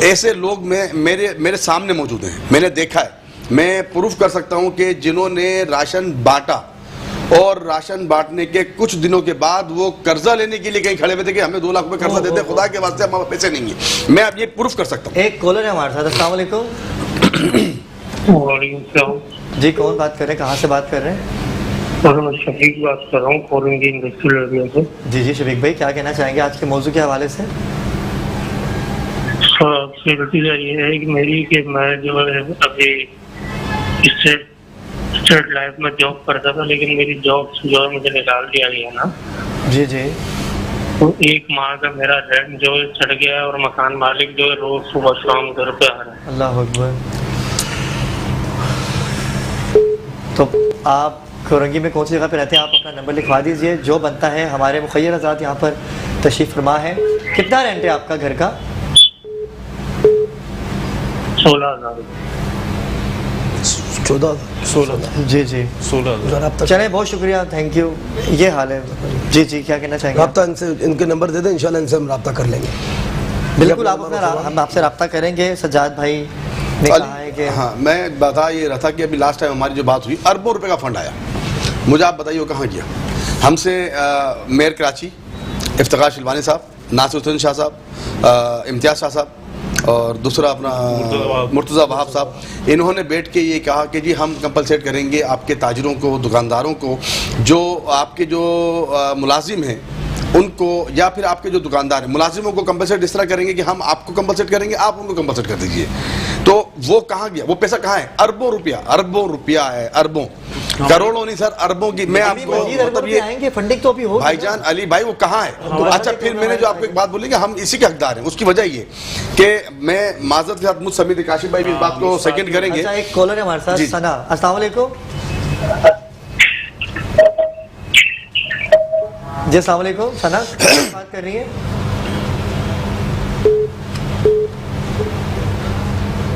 ऐसे लोग मेरे सामने मौजूद हैं, मैंने देखा है, मैं प्रूफ कर सकता हूं कि जिन्होंने राशन बांटा और राशन बांटने के कुछ दिनों के बाद वो कर्जा लेने के लिए कहीं खड़े हुए थे कि हमें 2 लाख रुपए कर्जा देते, खुदा के वास्ते हमारे पैसे नहीं है। मैं अब ये प्रूफ कर सकता हूँ। एक कॉलर है हमारे साथ। अस्सलाम वालेकुम। जी, कौन बात कर रहे हैं, कहाँ से बात कर रहे हैं? मैं शफीक बात कर रहा हूँ, कोरंगी इंडस्ट्रियल एरिया से। जी शफीक भाई, क्या कहना चाहेंगे आज के मौजू के हवाले से? सबसे नतीजा ये है कि मैं जो है अभी स्टेट लाइफ में जॉब करता था, लेकिन मेरी जॉब जो है मुझे निकाल दिया गया ना। जी। तो 1 माह का मेरा रेंट जो है चढ़ गया है, और मकान मालिक जो है रोज सुबह शाम घर पे आ रहा है। अल्लाह अकबर। तो आप कोरंगी में कौन सी जगह पे रहते हैं? आप अपना नंबर लिखवा दीजिए, जो बनता है हमारे मुखैर आज़ाद यहाँ पर तशरीफ फरमा है। कितना रेंट है आपका घर का? 16,000। 14,000। जी 16,000। चले, बहुत शुक्रिया, थैंक यू। ये हाल है जी। क्या कहना चाहेंगे? रब्ता इनसे, इनके नंबर दे दें, इंशाल्लाह इनसे हम रब्ता कर लेंगे। बिल्कुल, हम आपसे रब्ता करेंगे। सज्जाद भाई ने कहा है कि हाँ, मैं बता ये रहा था कि अभी लास्ट टाइम हमारी जो बात हुई, अरबों रुपए का फंड आया, मुझे आप बताइए वो कहाँ गया? हमसे मेयर कराची इफ्तिखार शिलवानी साहब, नासिरुद्दीन शाह साहब, इम्तियाज शाह साहब, और दूसरा अपना मुर्तज़ा वहाब साहब, इन्होंने बैठ के ये कहा कि जी हम कंपलसेट करेंगे आपके ताजिरों को, दुकानदारों को, जो आपके जो मुलाजिम हैं उनको, या फिर आपके जो दुकानदार हैं, मुलाजिमों को कंपलसेट इस तरह करेंगे कि हम आपको कंपलसेट करेंगे, आप उनको कंपलसेट कर दीजिए। तो वो कहाँ गया? वो पैसा कहाँ है? अरबों रुपया है, अरबों, करोड़ों नहीं सर, अरबों की। मैं आपको मतलब ये आएंगे, फंडिंग तो अभी हो भाईजान अली भाई, वो कहाँ है? तो अच्छा, फिर मैंने जो आपको एक बात बोली कि हम इसी के हकदार हैं, उसकी वजह ये कि मैं माजरत के साथ मुझ समीर काशिफ भाई भी इस बात को सेकंड करेंगे। अच्छा, एक कॉलर है हमारे साथ, सना। अस्सलाम वालेकुम जी। अस्सलाम वालेकुम सना, बात कर रही है?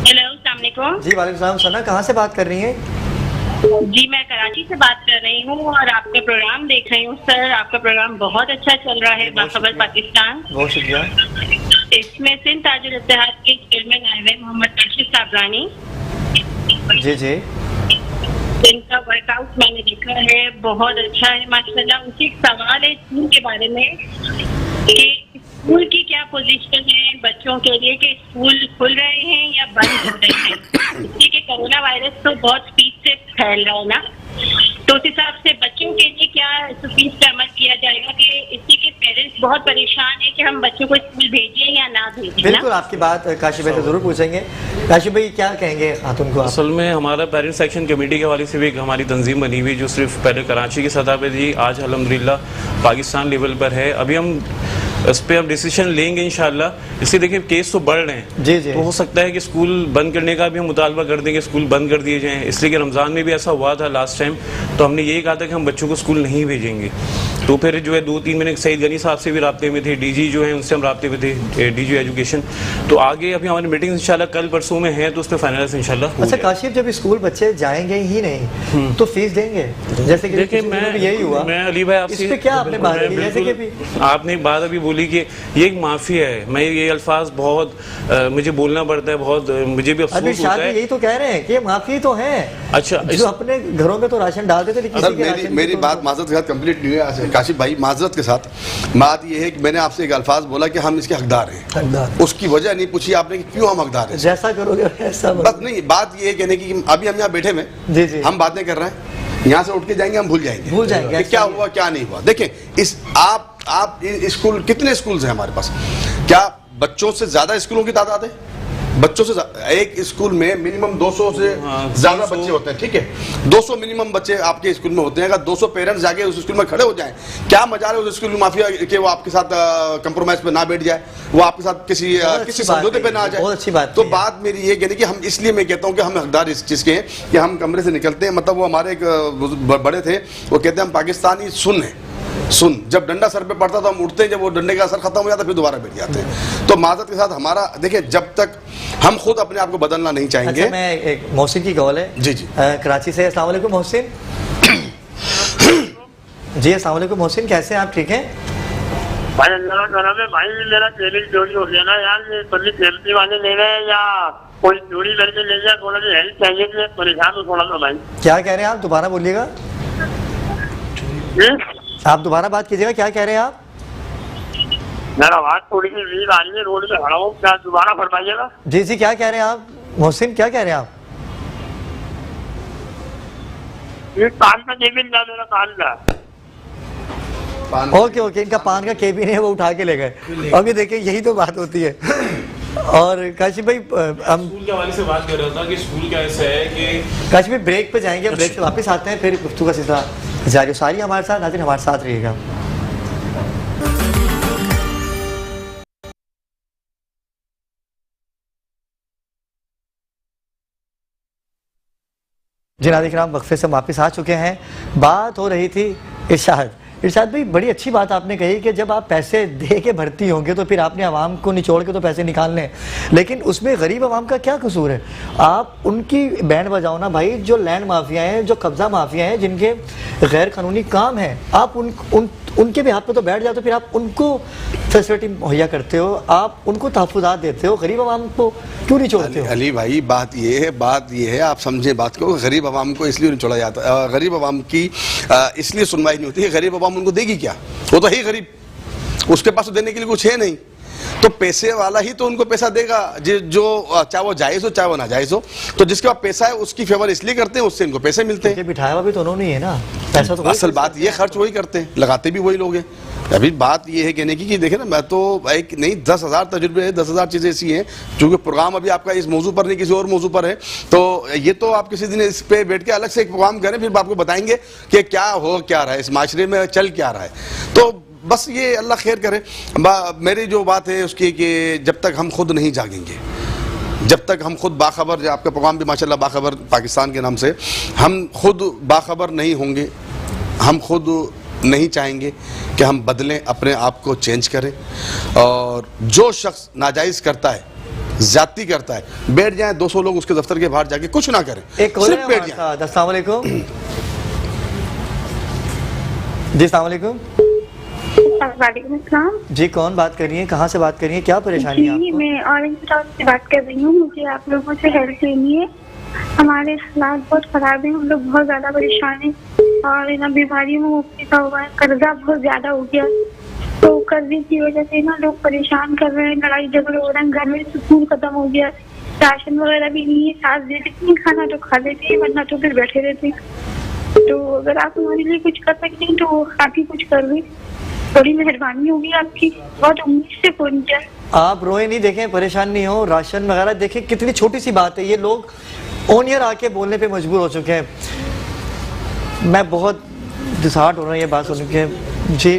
हेलो, अस्सलाम वालेकुम। जी वालेकुम सलाम। सना, कहाँ से बात कर रही हैं? जी, मैं कराची से बात कर रही हूँ और आपका प्रोग्राम देख रही हूँ। सर, आपका प्रोग्राम बहुत अच्छा चल रहा है, बाखबर पाकिस्तान। बहुत शुक्रिया। इसमें सिंध ताजुल इत्तेहाद के चेयरमैन आए हुए मोहम्मद काशिफ साबरानी। जी। इनका वर्कआउट मैंने देखा है, बहुत अच्छा है माशाल्लाह। उसी एक सवाल है स्कूल के बारे में कि स्कूल की क्या पोजीशन है बच्चों के लिए, कि स्कूल खुल रहे हैं या बंद हो रहे हैं? क्योंकि कोरोना वायरस तो बहुत स्पीड से फैल रहा है ना, तो उस हिसाब से बच्चों के लिए क्या स्पीड पे अमल किया जाएगा? कि इसी के पेरेंट्स बहुत परेशान है कि हम बच्चों को स्कूल भेजें या ना भेजें। बिल्कुल, आपकी बात काशिफ भाई से जरूर पूछेंगे। काशिफ भाई, क्या कहेंगे खातून को? असल में हमारा पेरेंट्स एक्शन कमेटी के हवाले से भी एक हमारी तंजीम बनी हुई, जो सिर्फ पहले कराची की सतह पे थी, आज अल्हम्दुलिल्लाह पाकिस्तान लेवल पर है। अभी हम इस पर अब डिसीजन लेंगे इंशाल्लाह। इसलिए देखिए केस तो बढ़ रहे हैं, जी। तो हो सकता है कि स्कूल बंद करने का भी हम मुतालबा कर देंगे, स्कूल बंद कर दिए जाएं। इसलिए कि रमज़ान में भी ऐसा हुआ था लास्ट टाइम, तो हमने यही कहा था कि हम बच्चों को स्कूल नहीं भेजेंगे। तो फिर जो है 2-3 महीने सईद गनी साहब से भी राब्ते में थे, डीजी जो है उनसे हम राब्ते में थे, डीजी एजुकेशन। तो आगे अभी हमारी मीटिंग इंशाल्लाह कल परसों में है, तो उसमें फाइनलाइज इंशाल्लाह। अच्छा काशिफ, जब स्कूल बच्चे जाएंगे ही नहीं तो फीस देंगे? जैसे कि देखिए यही हुआ, मैं अली भाई आपसे इस पे क्या आपने बात की? जैसे कि आपने एक बात अभी बोली कि ये एक माफिया है, मैं ये अल्फाज बहुत मुझे बोलना पड़ता है, बहुत मुझे भी अफसोस होता है। यही तो कह रहे हैं कि माफी तो है। अच्छा, जो अपने घरों में तो राशन डालते थे, लेकिन मेरी बात माजरत के साथ कंप्लीट नहीं है काशिफ भाई, माजरत के साथ बात ये है कि मैंने आपसे एक अल्फाज बोला कि हम इसके हकदार हैं, उसकी वजह नहीं पूछी आपने कि क्यों हम हकदार हैं। जैसा करोगे ऐसा बस नहीं, बात ये है कहने की अभी हम यहाँ बैठे में हम बातें कर रहे हैं, यहाँ से उठ के जाएंगे हम भूल जाएंगे क्या हुआ क्या नहीं हुआ। देखें इस आप स्कूल, कितने स्कूल्स हैं हमारे पास? क्या बच्चों से ज्यादा स्कूलों की तादाद है? बच्चों से एक स्कूल में मिनिमम 200 से ज्यादा बच्चे होते हैं, ठीक है, 200 मिनिमम बच्चे आपके स्कूल में होते हैं। अगर 200 पेरेंट्स जाके उस स्कूल में खड़े हो जाएं, क्या मजा है उस स्कूल में माफिया के वो आपके साथ कंप्रोमाइज पे ना बैठ जाए, वो आपके साथ किसी समझौते पे ना आ जाए। बहुत अच्छी बात। तो बात मेरी ये कहने की हम, इसलिए मैं कहता हूँ कि हम हकदार इस चीज के हैं कि हम कमरे से निकलते हैं, मतलब वो हमारे एक बड़े थे, वो कहते हैं हम पाकिस्तानी सुन, जब डंडा सर पे पड़ता तो हम उठते हैं, जब वो डंडे का असर खत्म हो जाता फिर दोबारा बैठ जाते हैं। तो माजरत के साथ हमारा देखिए, जब तक हम खुद अपने आप को बदलना नहीं चाहेंगे। अच्छा, मैं एक मोहसिन की कॉल है जी कराची से। अस्सलाम वालेकुम मोहसिन। जी अस्सलाम वालेकुम मोहसिन, कैसे हैं आप? ठीक हैं भाई? भाई मेरा टेबल चोरी हो गया ना यार, ये पल्ली टेबल वाले ले रहे हैं या कोई चोरी करके ले जाए, थोड़ा सा हेल्प चाहिए, मैं परेशान हूँ थोड़ा सा भाई। क्या कह रहे हैं आप? दोबारा बोलिएगा, आप दोबारा बात कीजिएगा, क्या कह रहे हैं आप? मेरा आवाज थोड़ी सी वीक आ रही है, रोड पे खड़ा हूँ, क्या दोबारा फरमाइएगा? जी जी, क्या कह रहे हैं आप मोहसिन, क्या कह रहे हैं आप? ये कान का केबिन था, मेरा कान का। ओके, इनका पान का केबिन है, वो उठा के ले गए। अभी देखिए यही तो बात होती है। और काशिफ भाई हम स्कूल के हवाले से बात कर रहा था कि स्कूल का ऐसा है कि काशिफ भाई ब्रेक पे जाएंगे, ब्रेक से वापस आते हैं, फिर गुफ्तगू का सिलसिला जारी। सारी हमारे साथ, नाज़रीन हमारे साथ रहिएगा। जी नाज़रीन, वक्फे से वापस आ चुके हैं। बात हो रही थी इरशाद भाई, बड़ी अच्छी बात आपने कही कि जब आप पैसे दे के भर्ती होंगे तो फिर आपने आवाम को निचोड़ के तो पैसे निकालने, लेकिन उसमें गरीब आवाम का क्या कसूर है? आप उनकी बैंड बजाओ ना भाई, जो लैंड माफिया हैं, जो कब्जा माफिया हैं, जिनके गैर कानूनी काम हैं, आप उनके भी हाथ पे तो बैठ जाओ, तो फिर आप उनको फैसिलिटी मुहैया करते हो, आप उनको तहफ़्फ़ुज़ात देते हो, गरीब आवाम को क्यों नहीं छोड़ते हो? अली भाई बात ये है, आप समझे बात को, गरीब आवाम को इसलिए नहीं छोड़ा जाता, गरीब आवाम की इसलिए सुनवाई नहीं होती है। गरीब आवाम उनको देगी क्या? वो तो है ही गरीब, उसके पास तो देने के लिए कुछ है नहीं, तो पैसे वाला ही तो उनको पैसा देगा, जो चाहे वो जायज़ हो चाहे वो ना जायज़ हो। तो जिसके पास पैसा है उसकी फेवर इसलिए करते हैं, उससे इनको पैसे मिलते हैं। बिठाया हुआ भी तो उन्होंने ही है ना, पैसा तो असल बात ये, खर्च वही करते हैं, लगाते भी वही लोग हैं। अभी बात ये है कहने की कि देखे ना, मैं तो एक नहीं 10,000 तजुर्बे है, 10,000 चीज़ें ऐसी हैं, चूँकि प्रोग्राम अभी आपका इस मौजू पर नहीं किसी और मौजू पर है, तो ये तो आप किसी दिन इस पे बैठ के अलग से एक प्रोग्राम करें, फिर आपको बताएंगे कि क्या हो क्या रहा है, इस माशरे में चल क्या रहा है। तो बस ये अल्लाह खैर करे। मेरी जो बात है उसकी कि जब तक हम खुद नहीं जागेंगे, जब तक हम खुद बाखबर, आपका प्रोग्राम भी माशाल्लाह बाखबर पाकिस्तान के नाम से, हम खुद बाखबर नहीं होंगे, हम खुद नहीं चाहेंगे कि हम बदलें, अपने आप को चेंज करें, और जो शख्स नाजायज़ करता है, ज्यादती करता है, बैठ जाएं 200 लोग उसके दफ्तर के बाहर जाके कुछ ना करें, सिर्फ बैठ जाएं। अस्सलाम वालेकुम जी, अस्सलाम वालेकुम जी, कौन बात कर रही है, कहाँ से बात कर रही है, क्या परेशानी है आपको? मैं ऑरेंज टाउन से बात कर रही हूँ, मुझे आप लोगों से हेल्प लेनी है। हमारे हालात बहुत खराब है, हम लोग बहुत ज्यादा परेशान हैं, और इन बीमारियों में मुब्तला हुआ है, कर्जा बहुत ज्यादा हो गया, तो कर्जे की वजह से ना लोग परेशान कर रहे हैं, लड़ाई झगड़े हो रहे हैं, घर में सुकून खत्म हो गया, राशन वगैरह भी नहीं है, सास दे देती है खाना तो खा लेते हैं, वरना तो फिर बैठे रहते हैं। तो अगर आप हमारे लिए कुछ कर सकते हैं तो आप ही कुछ कर दें, बड़ी मेहरबानी होगी आपकी, बहुत उम्मीद से फोन किया। आप रोए नहीं, देखें परेशान नहीं हो, राशन वगैरह देखें, कितनी छोटी सी बात है, ये लोग ऑन ईयर आके बोलने पे मजबूर हो चुके हैं। मैं बहुत डिसहार्ट हो रहा हूँ ये बात सुन के। जी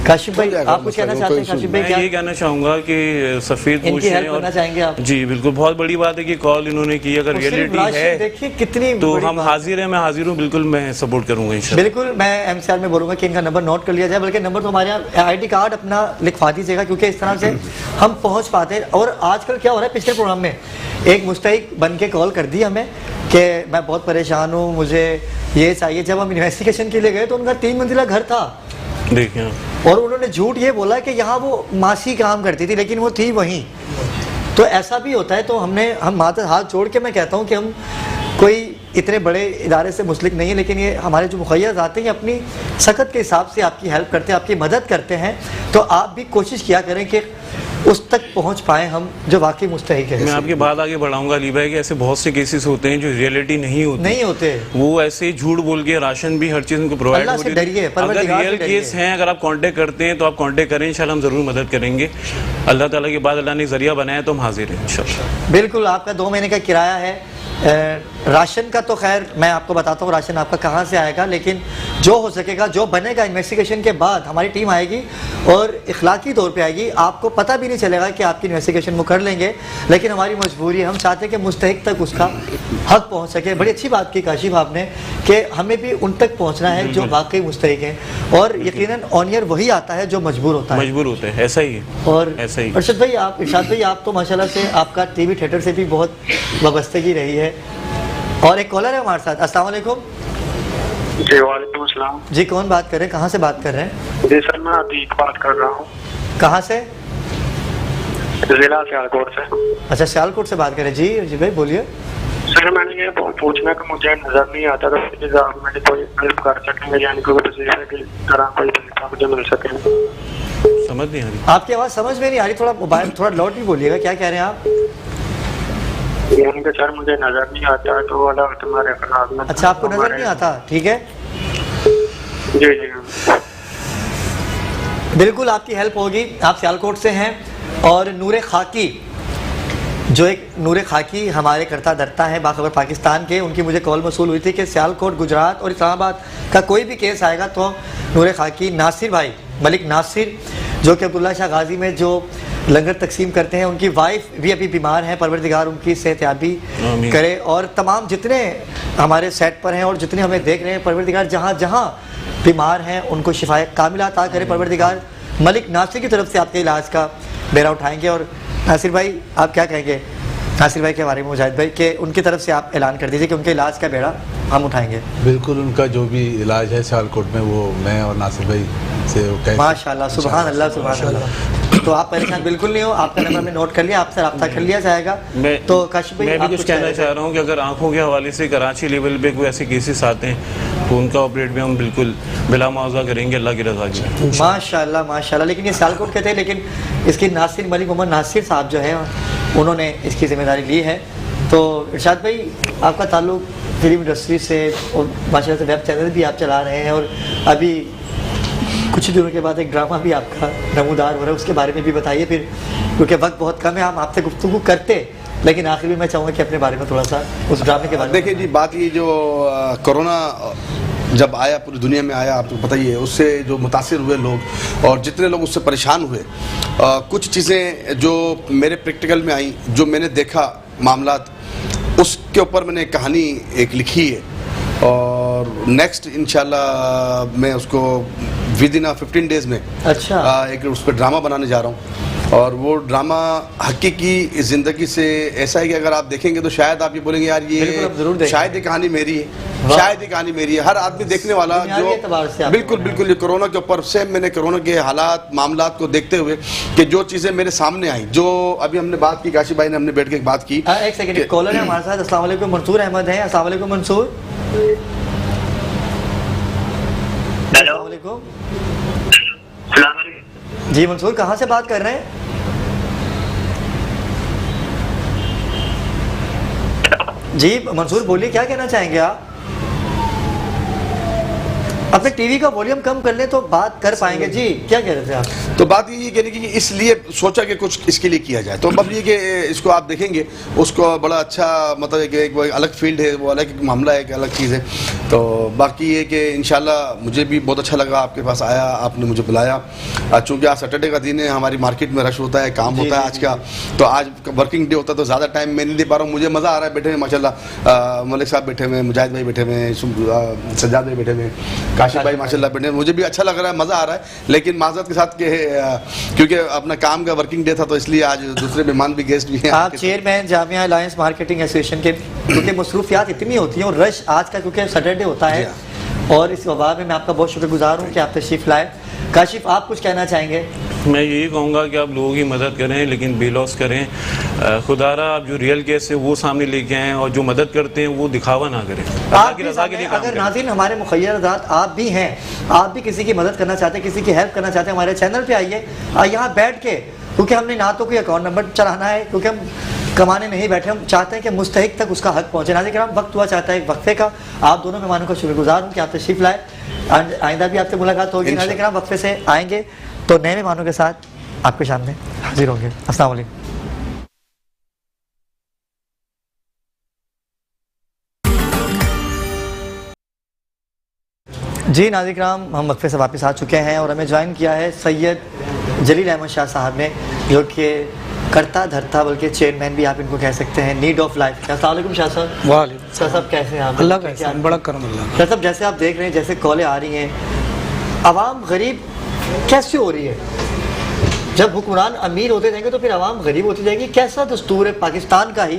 काशिफ भाई आप कुछ कहना चाहते हैं? काशिफ भाई मैं क्या ये कहना चाहूंगा कि सफेद पोश इनकी हैं हेल्प करना चाहेंगे आप? जी बिल्कुल, बहुत बड़ी बात है कि कॉल इन्होंने की, अगर रियलिटी है देखिए कितनी तो बड़ी हम बात। हाजिर हैं, मैं हाजिर हूँ, बिल्कुल मैं सपोर्ट करूंगा इंशाल्लाह। बिल्कुल, मैं एमसीआर में बोलूंगा कि इनका नंबर नोट कर लिया जाए, बल्कि नंबर तो हमारे यहाँ आईडी कार्ड अपना लिखवा दीजिएगा, क्योंकि इस तरह से हम पहुंच पाते हैं। और आजकल क्या हो रहा है, पिछले प्रोग्राम में एक मुस्तहिक बन के कॉल कर दी हमें कि मैं बहुत परेशान हूँ, मुझे ये चाहिए। जब हम इन्वेस्टिगेशन के लिए गए तो उनका 3 मंजिला घर था, देखिए, और उन्होंने झूठ ये बोला कि यहाँ वो मासी काम करती थी, लेकिन वो थी वहीं। तो ऐसा भी होता है। तो हम माथे हाथ जोड़ के मैं कहता हूँ कि हम कोई इतने बड़े इदारे से मुस्लिक नहीं है, लेकिन ये हमारे जो मुखैया आते हैं अपनी सख्त के हिसाब से आपकी हेल्प करते हैं, आपकी मदद करते हैं। तो आप भी कोशिश किया करें कि उस तक पहुंच पाए हम जो वाकई मुस्तहिक है। मैं आपकी बात आगे बढ़ाऊंगा अली भाई कि ऐसे बहुत से केसेस होते हैं जो रियलिटी नहीं होते, वो ऐसे झूठ बोल के राशन भी हर चीज उनको प्रोवाइड होती है। अगर रियल केस हैं, अगर आप कांटेक्ट करते हैं तो आप कांटेक्ट करें, इंशाल्लाह हम जरूर मदद करेंगे। अल्लाह ताला के बाद अल्लाह ने जरिया बनाया तो हम हाजिर हैं इंशाल्लाह। बिल्कुल, आपका 2 महीने का किराया है। राशन का तो खैर मैं आपको बताता हूँ राशन आपका कहाँ से आएगा, लेकिन जो हो सकेगा, जो बनेगा, इन्वेस्टिगेशन के बाद हमारी टीम आएगी और इखलाकी तौर पे आएगी। आपको पता भी नहीं चलेगा कि आपकी इन्वेस्टिगेशन वो कर लेंगे, लेकिन हमारी मजबूरी है, हम चाहते हैं कि मुस्तहिक तक उसका हक पहुँच सके। बड़ी अच्छी बात की काशिफ आपने कि हमें भी उन तक पहुँचना है जो वाकई मुस्तहिक हैं, और यकीनन ऑनियर वही आता है जो मजबूर होता है, ऐसा ही है। और ऐसा ही अरशद भाई, आप इरशाद भाई, आप तो माशाल्लाह से आपका टीवी थिएटर से भी बहुत वाबस्तगी रही है। और एक कॉलर है हमारे साथ। अस्सलाम वालेकुम। जी वालेकुम अस्सलाम। जी, कौन बात कर रहे हैं, कहाँ से बात कर रहे हैं? जी सर, मैं अतीक बात कर रहा हूँ। कहाँ से? जिला सियालकोट से। अच्छा, सियालकोट से बात करें। जी भाई बोलिए। सर, मैंने ये पूछना कि मुझे नजर नहीं आता, तो प्लीज आप मेरी कोई हेल्प कर सकेंगे, यानी कोई वजीफे की तरह कोई तरीका मुझे मिल सके। समझ नहीं आ रही आपकी आवाज़ समझ में नहीं आ रही, थोड़ा मोबाइल थोड़ा लौट भी बोलिएगा, क्या कह रहे हैं आप? यानी कि सर मुझे नजर नहीं आता, तो वाला तुम्हारे खिलाफ में। अच्छा, आपको नजर नहीं आता, ठीक है। जी जी बिल्कुल, आपकी हेल्प होगी। आप सियालकोट से हैं, और नूरे खाकी, जो एक नूरे खाकी हमारे करता धरता है बाखबर पाकिस्तान के, उनकी मुझे कॉल मसूल हुई थी कि सियालकोट, गुजरात और इस्लामाबाद का कोई भी केस आएगा तो नूरे खाकी नासिर भाई, मलिक नासिर, जो कि अब्दुल्ला शाह गाजी में जो लंगर तकसीम करते हैं, उनकी वाइफ भी अभी बीमार हैं, परवरदिगार उनकी सेहतयाबी करे। और तमाम जितने हमारे सेट पर हैं और जितने हमें देख रहे हैं, परवरदिगार जहाँ जहाँ बीमार हैं उनको शिफाए कामिला अता करे। परवरदिगार मलिक नासिर की तरफ से आपके इलाज का बेड़ा उठाएंगे। और नासिर भाई, आप क्या कहेंगे नासिर भाई के बारे में, मुजाहिद भाई के, उनकी तरफ से आप ऐलान कर दीजिए कि उनके इलाज का बेड़ा हम उठाएंगे। बिल्कुल, उनका जो भी इलाज है सियालकोट में, वो मैं और नासिर भाई से माशाल्लाह, सुभान अल्लाह, सुभान अल्लाह। तो आप परेशान बिल्कुल नहीं हो, आपका नंबर हमने नोट कर लिया, आपसे रब्ता कर लिया जाएगा। तो काशिफ भाई, मैं भी कुछ कहना चाह रहा हूँ कि अगर आंखों के हवाले से कराची लेवल पे कोई ऐसे केसेस आते हैं तो उनका ऑपरेट भी हम बिल्कुल बिला मुआवजा करेंगे, अल्लाह की रजा के। माशाल्लाह माशाल्लाह। लेकिन ये सियालकोट के थे, लेकिन इसकी नासिर, मलिक मोहम्मद नासिर साहब जो है, उन्होंने इसकी जिम्मेदारी ली है। तो इरशाद भाई, आपका ताल्लुक फिल्म इंडस्ट्री से, और माशाल्लाह से वेब चैनल भी आप चला रहे हैं, और अभी कुछ दिनों के बाद एक ड्रामा भी आपका नमूदार हो रहा है, उसके बारे में भी बताइए फिर, क्योंकि वक्त बहुत कम है, हम आपसे गुफ्तगू करते, लेकिन आखिर में मैं चाहूँगा कि अपने बारे में थोड़ा सा उस ड्रामे के बारे में। देखिए जी, बात ये जो कोरोना जब आया, पूरी दुनिया में आया, आपको पता ही है, उससे जो मुतासिर हुए लोग और जितने लोग उससे परेशान हुए, कुछ चीज़ें जो मेरे प्रैक्टिकल में आई, जो मैंने देखा मामलात, उसके ऊपर मैंने एक कहानी एक लिखी है, और नेक्स्ट इंशाल्लाह मैं उसको विद इन 15 डेज में एक उस पर ड्रामा बनाने जा रहा हूँ। और वो ड्रामा हकीकी ज़िंदगी से ऐसा है कि अगर आप देखेंगे तो शायद आप ये बोलेंगे यार ये शायद ये कहानी मेरी है, शायद ये कहानी मेरी है। हर आदमी देखने वाला जो बिल्कुल बिल्कुल ये कोरोना के ऊपर से मैंने कोरोना के हालात मामलात को देखते हुए कि जो चीज़ें मेरे सामने आई, जो अभी हमने बात की, काशिफ भाई ने हमने बैठ के बात की। एक सेकंड, कॉलर है हमारे साथ। अस्सलाम वालेकुम, मंसूर अहमद है। अस्सलाम वालेकुम मंसूर। हेलो, जी मंसूर, कहाँ से बात कर रहे हैं? जी मंसूर बोलिए, क्या कहना चाहेंगे आप? अपने टीवी का वॉल्यूम कम कर ले तो बात कर पाएंगे। जी क्या कह रहे थे आप? तो बात ये कहने की कि इसलिए सोचा कि कुछ इसके लिए किया जाए। तो मतलब ये कि इसको आप देखेंगे, उसको बड़ा अच्छा मतलब एक अलग फील्ड है, वो अलग मामला है, एक अलग चीज़ है। तो बाकी ये कि इंशाल्लाह मुझे भी बहुत अच्छा लगा आपके पास आया, आपने मुझे बुलाया। चूँकि आज सैटरडे का दिन है, हमारी मार्केट में रश होता है, काम होता है आज का, तो आज वर्किंग डे होता है तो ज़्यादा टाइम मैं नहीं दे पा रहा हूँ। मुझे मज़ा आ रहा है बैठे में, माशाल्लाह मलिक साहब बैठे हुए, मुजाहिद भाई बैठे हुए, सज्जाद भाई बैठे हुए, काशिफ भाई माशाल्लाह बैठे, मुझे भी अच्छा लग रहा है, मज़ा आ रहा है। लेकिन माजरत के साथ के क्योंकि अपना काम का वर्किंग डे था तो इसलिए आज दूसरे मेहमान भी गेस्ट भी हैं। आप chairman Jamia alliance marketing association के, क्योंकि मसरूफियात इतनी होती हैं और रश आज का क्योंकि सैटरडे होता है और इस वबा में मैं आपका बहुत शुक्रगुजार हूँ कि आप तशरीफ़ लाए। काशिफ आप कुछ कहना चाहेंगे? मैं यही कहूँगा कि आप लोगों की मदद करें लेकिन बेलॉस करें। खुदारा आप जो रियल केस है वो सामने लेके आएँ और जो मदद करते हैं वो दिखावा ना करें। आप की रज़ा के लिए अगर नाज़रीन हमारे मुखय्यरात आप भी हैं, आप भी किसी की मदद करना चाहते हैं, किसी की हेल्प करना चाहते हैं, हमारे चैनल पे आइए, यहाँ बैठ के, क्योंकि हमने ना तो कोई अकाउंट नंबर चलाना है, क्योंकि हम कमाने नहीं बैठे, हम चाहते हैं कि मुस्तहिक तक उसका हक पहुँचे। नाज़रीन हम वक्त हुआ चाहता है एक वक्फे का। आप दोनों मेहमानों का शुक्रगुजार हूँ कि आप तशरीफ़ लाए। आइंदा भी आपसे मुलाकात होगी। नाज़रीन हम वक्फे से आएंगे तो नए मेहमानों के साथ आपके सामने हाजिर होंगे। अस्सलाम वालेकुम। जी नाज़रीन हम वक्फे से वापस आ चुके हैं और हमें ज्वाइन किया है सैयद जलील अहमद शाह साहब ने, जो कि करता धरता बल्कि चेयरमैन भी आप इनको कह सकते हैं, नीड ऑफ लाइफ। अस्सलाम वालेकुम शाह साहब। वालेकुम शाह साहब कैसे हैं आप? अल्लाह का एहसान, बड़ा करम अल्लाह। शाह साहब जैसे आप देख रहे हैं, जैसे कॉलें आ रही हैं, आवाम गरीब कैसे हो रही है? जब हुक्मरान अमीर होते जाएंगे तो फिर आवाम गरीब होती जाएगी। कैसा दस्तूर है पाकिस्तान का ही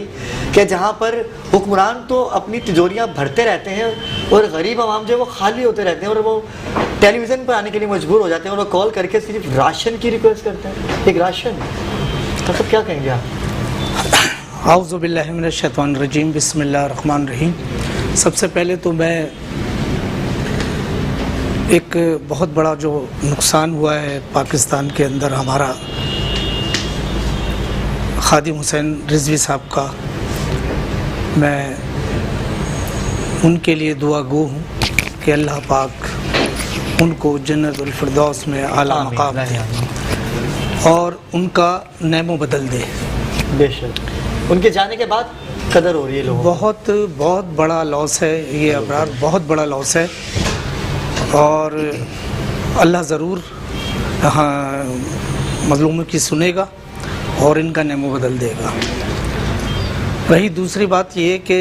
कि जहाँ पर हुक्मरान तो अपनी तिजोरियाँ भरते रहते हैं और गरीब आवाम जो है वो खाली होते रहते हैं और वो टेलीविज़न पर आने के लिए मजबूर हो जाते हैं और वो कॉल करके सिर्फ राशन की रिक्वेस्ट करते हैं, एक राशन। तो क्या कहेंगे आप? आऊज़ु बिल्लाहि मिनश शैतानिर रजीम, बिस्मिल्लाहिर रहमानिर रहीम। सबसे पहले तो मैं एक बहुत बड़ा जो नुकसान हुआ है पाकिस्तान के अंदर हमारा खादिम हुसैन रिजवी साहब का, मैं उनके लिए दुआ गो हूँ कि अल्लाह पाक उनको जन्नतुल फिरदौस में आला मकाम दे और उनका नेमो बदल दे। बेशक उनके जाने के बाद कदर हो रही है लोगों। बहुत बड़ा लॉस है ये अबरार, बहुत बड़ा लॉस है और अल्लाह ज़रूर हाँ मज़लूमों की सुनेगा और इनका नेमो बदल देगा। रही दूसरी बात ये कि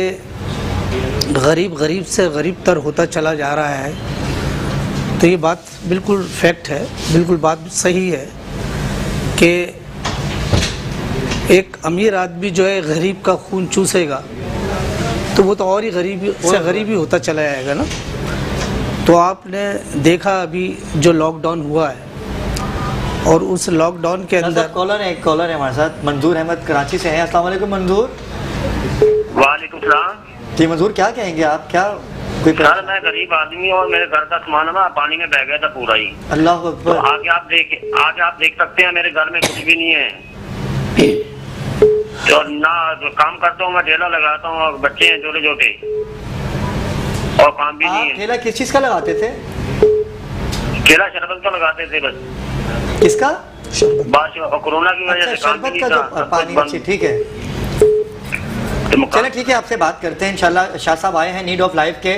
गरीब गरीब से गरीब तर होता चला जा रहा है, तो ये बात बिल्कुल फैक्ट है, बिल्कुल बात सही है कि एक अमीर आदमी जो है गरीब का खून चूसेगा तो वो तो और ही गरीबी होता चला जाएगा ना। तो आपने देखा अभी जो लॉकडाउन हुआ है और उस लॉकडाउन के अंदर कॉलर है हमारे साथ, मंजूर अहमद कराची से हैं। अस्सलाम वालेकुम मंजूर। वालेकुम सलाम। जी मंजूर क्या कहेंगे आप? क्या कोई सर मैं गरीब आदमी और मेरे घर का सामान ना पानी में बह गया था पूरा ही। अल्लाह अकबर। तो आगे आप देख सकते हैं मेरे घर में कुछ भी नहीं है, तो ना काम करता हूँ, मैं ठेला लगाता हूँ और बच्चे हैं छोटे छोटे और काम भी नहीं है। ठेला किस चीज का लगाते थे? ठेला शरबत का लगाते थे बस। किसका? बस कोरोना की वजह से काम भी नहीं था। पानी अच्छी, ठीक है। चलें ठीक है, आपसे बात करते हैं इंशाल्लाह। शाह साहब आए हैं नीड ऑफ लाइफ के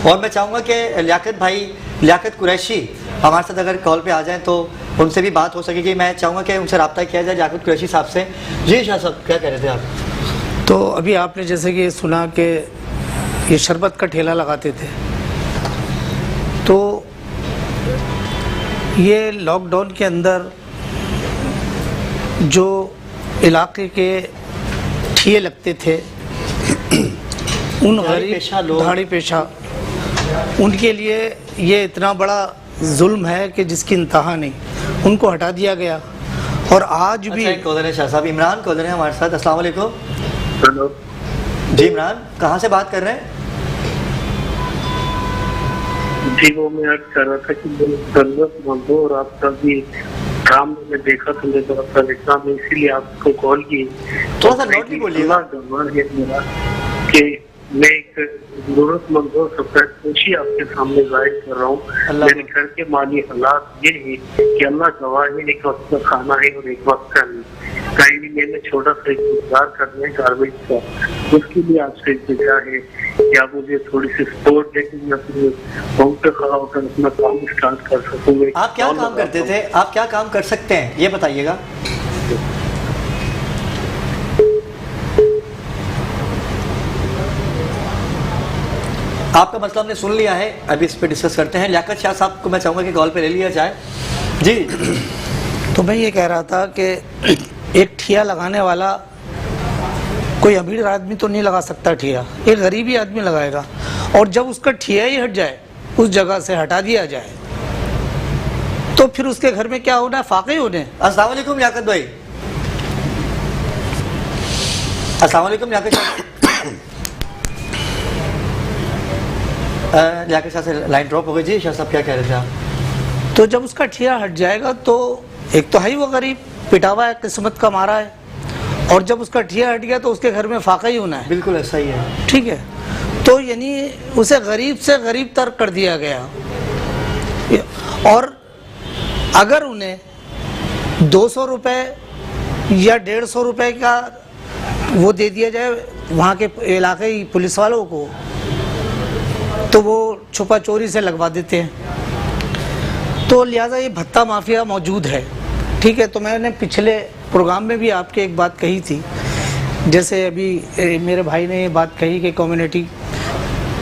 और मैं चाहूँगा कि लियाकत कुरैशी हमारे साथ अगर कॉल पे आ जाएं तो उनसे भी बात हो सकेगी। मैं चाहूँगा कि उनसे रब्ता किया जाए लियाकत कुरैशी साहब से। जी शाह साहब क्या कह रहे थे आप? तो अभी आपने जैसे कि सुना कि ये शरबत का ठेला लगाते थे, तो ये लॉकडाउन के अंदर जो इलाके के ठिये लगते थे उन गरीब दाढ़ी पेशा उनके लिए ये इतना बड़ा जुल्म है कि जिसकी इंतहा नहीं, उनको हटा दिया गया। और आज भी कॉलर है शाह साहब, इमरान कॉलर है हमारे साथ। अस्सलाम वालेकुम। हेलो जी इमरान, कहाँ से बात कर रहे हैं? जी वो मैं आज कर रहा था कि जरूरत और आपका भी काम मैंने देखा तो मैं थोड़ा लिखा, मैं इसीलिए आपको कॉल की। थोड़ा सा लाउडली बोलिएगा। कि मैं एक जरूरतमंद हो सकता है खुशी आपके सामने जाहिर कर रहा हूँ। मेरे घर के माली हालात ये है कि अल्लाह गवाह है, एक वक्त का खाना है और एक वक्त का नहीं। कहीं भी मैंने छोटा सा इंतजार करना है गारमेंट का, उसके लिए आपसे इंतजार है कि आप मुझे थोड़ी सी सपोर्ट दें, मैं अपने होम पे खड़ा होकर अपना काम स्टार्ट कर सकूँ। आप क्या काम करते थे, आप क्या काम कर सकते हैं ये बताइएगा। आपका मसला हमने सुन लिया है, अभी इस पे डिस्कस करते हैं। लियाकत शाह साहब को मैं चाहूँगा कि कॉल पे ले लिया जाए। जी, तो मैं ये कह रहा था कि एक ठिया लगाने वाला कोई अमीर आदमी तो नहीं लगा सकता ठिया, एक गरीबी आदमी लगाएगा। और जब उसका ठिया ही हट जाए, उस जगह से हटा दिया जाए, तो फिर उसके घर में क्या होना है, फाक़े होने। अस्सलाम वालेकुम लियाकत भाई। अस्सलाम वालेकुम लियाकत शाह। लियाकत शाह से लाइन ड्रॉप हो गई। जी शाह साहब क्या कह रहे थे आप? तो जब उसका ठिया हट जाएगा तो एक तो है ही वो गरीब, पिटावा है, किस्मत का मारा है, और जब उसका ठिया हट गया तो उसके घर में फाका ही होना है। बिल्कुल ऐसा ही है। ठीक है, तो यानी उसे गरीब से गरीब तर कर दिया गया। और अगर उन्हें 200 रुपये या 150 रुपये का वो दे दिया जाए वहाँ के इलाके पुलिस वालों को, तो वो छुपा चोरी से लगवा देते हैं। तो लिहाजा ये भत्ता माफिया मौजूद है। ठीक है, तो मैंने पिछले प्रोग्राम में भी आपके एक बात कही थी, जैसे अभी मेरे भाई ने ये बात कही कि कम्युनिटी,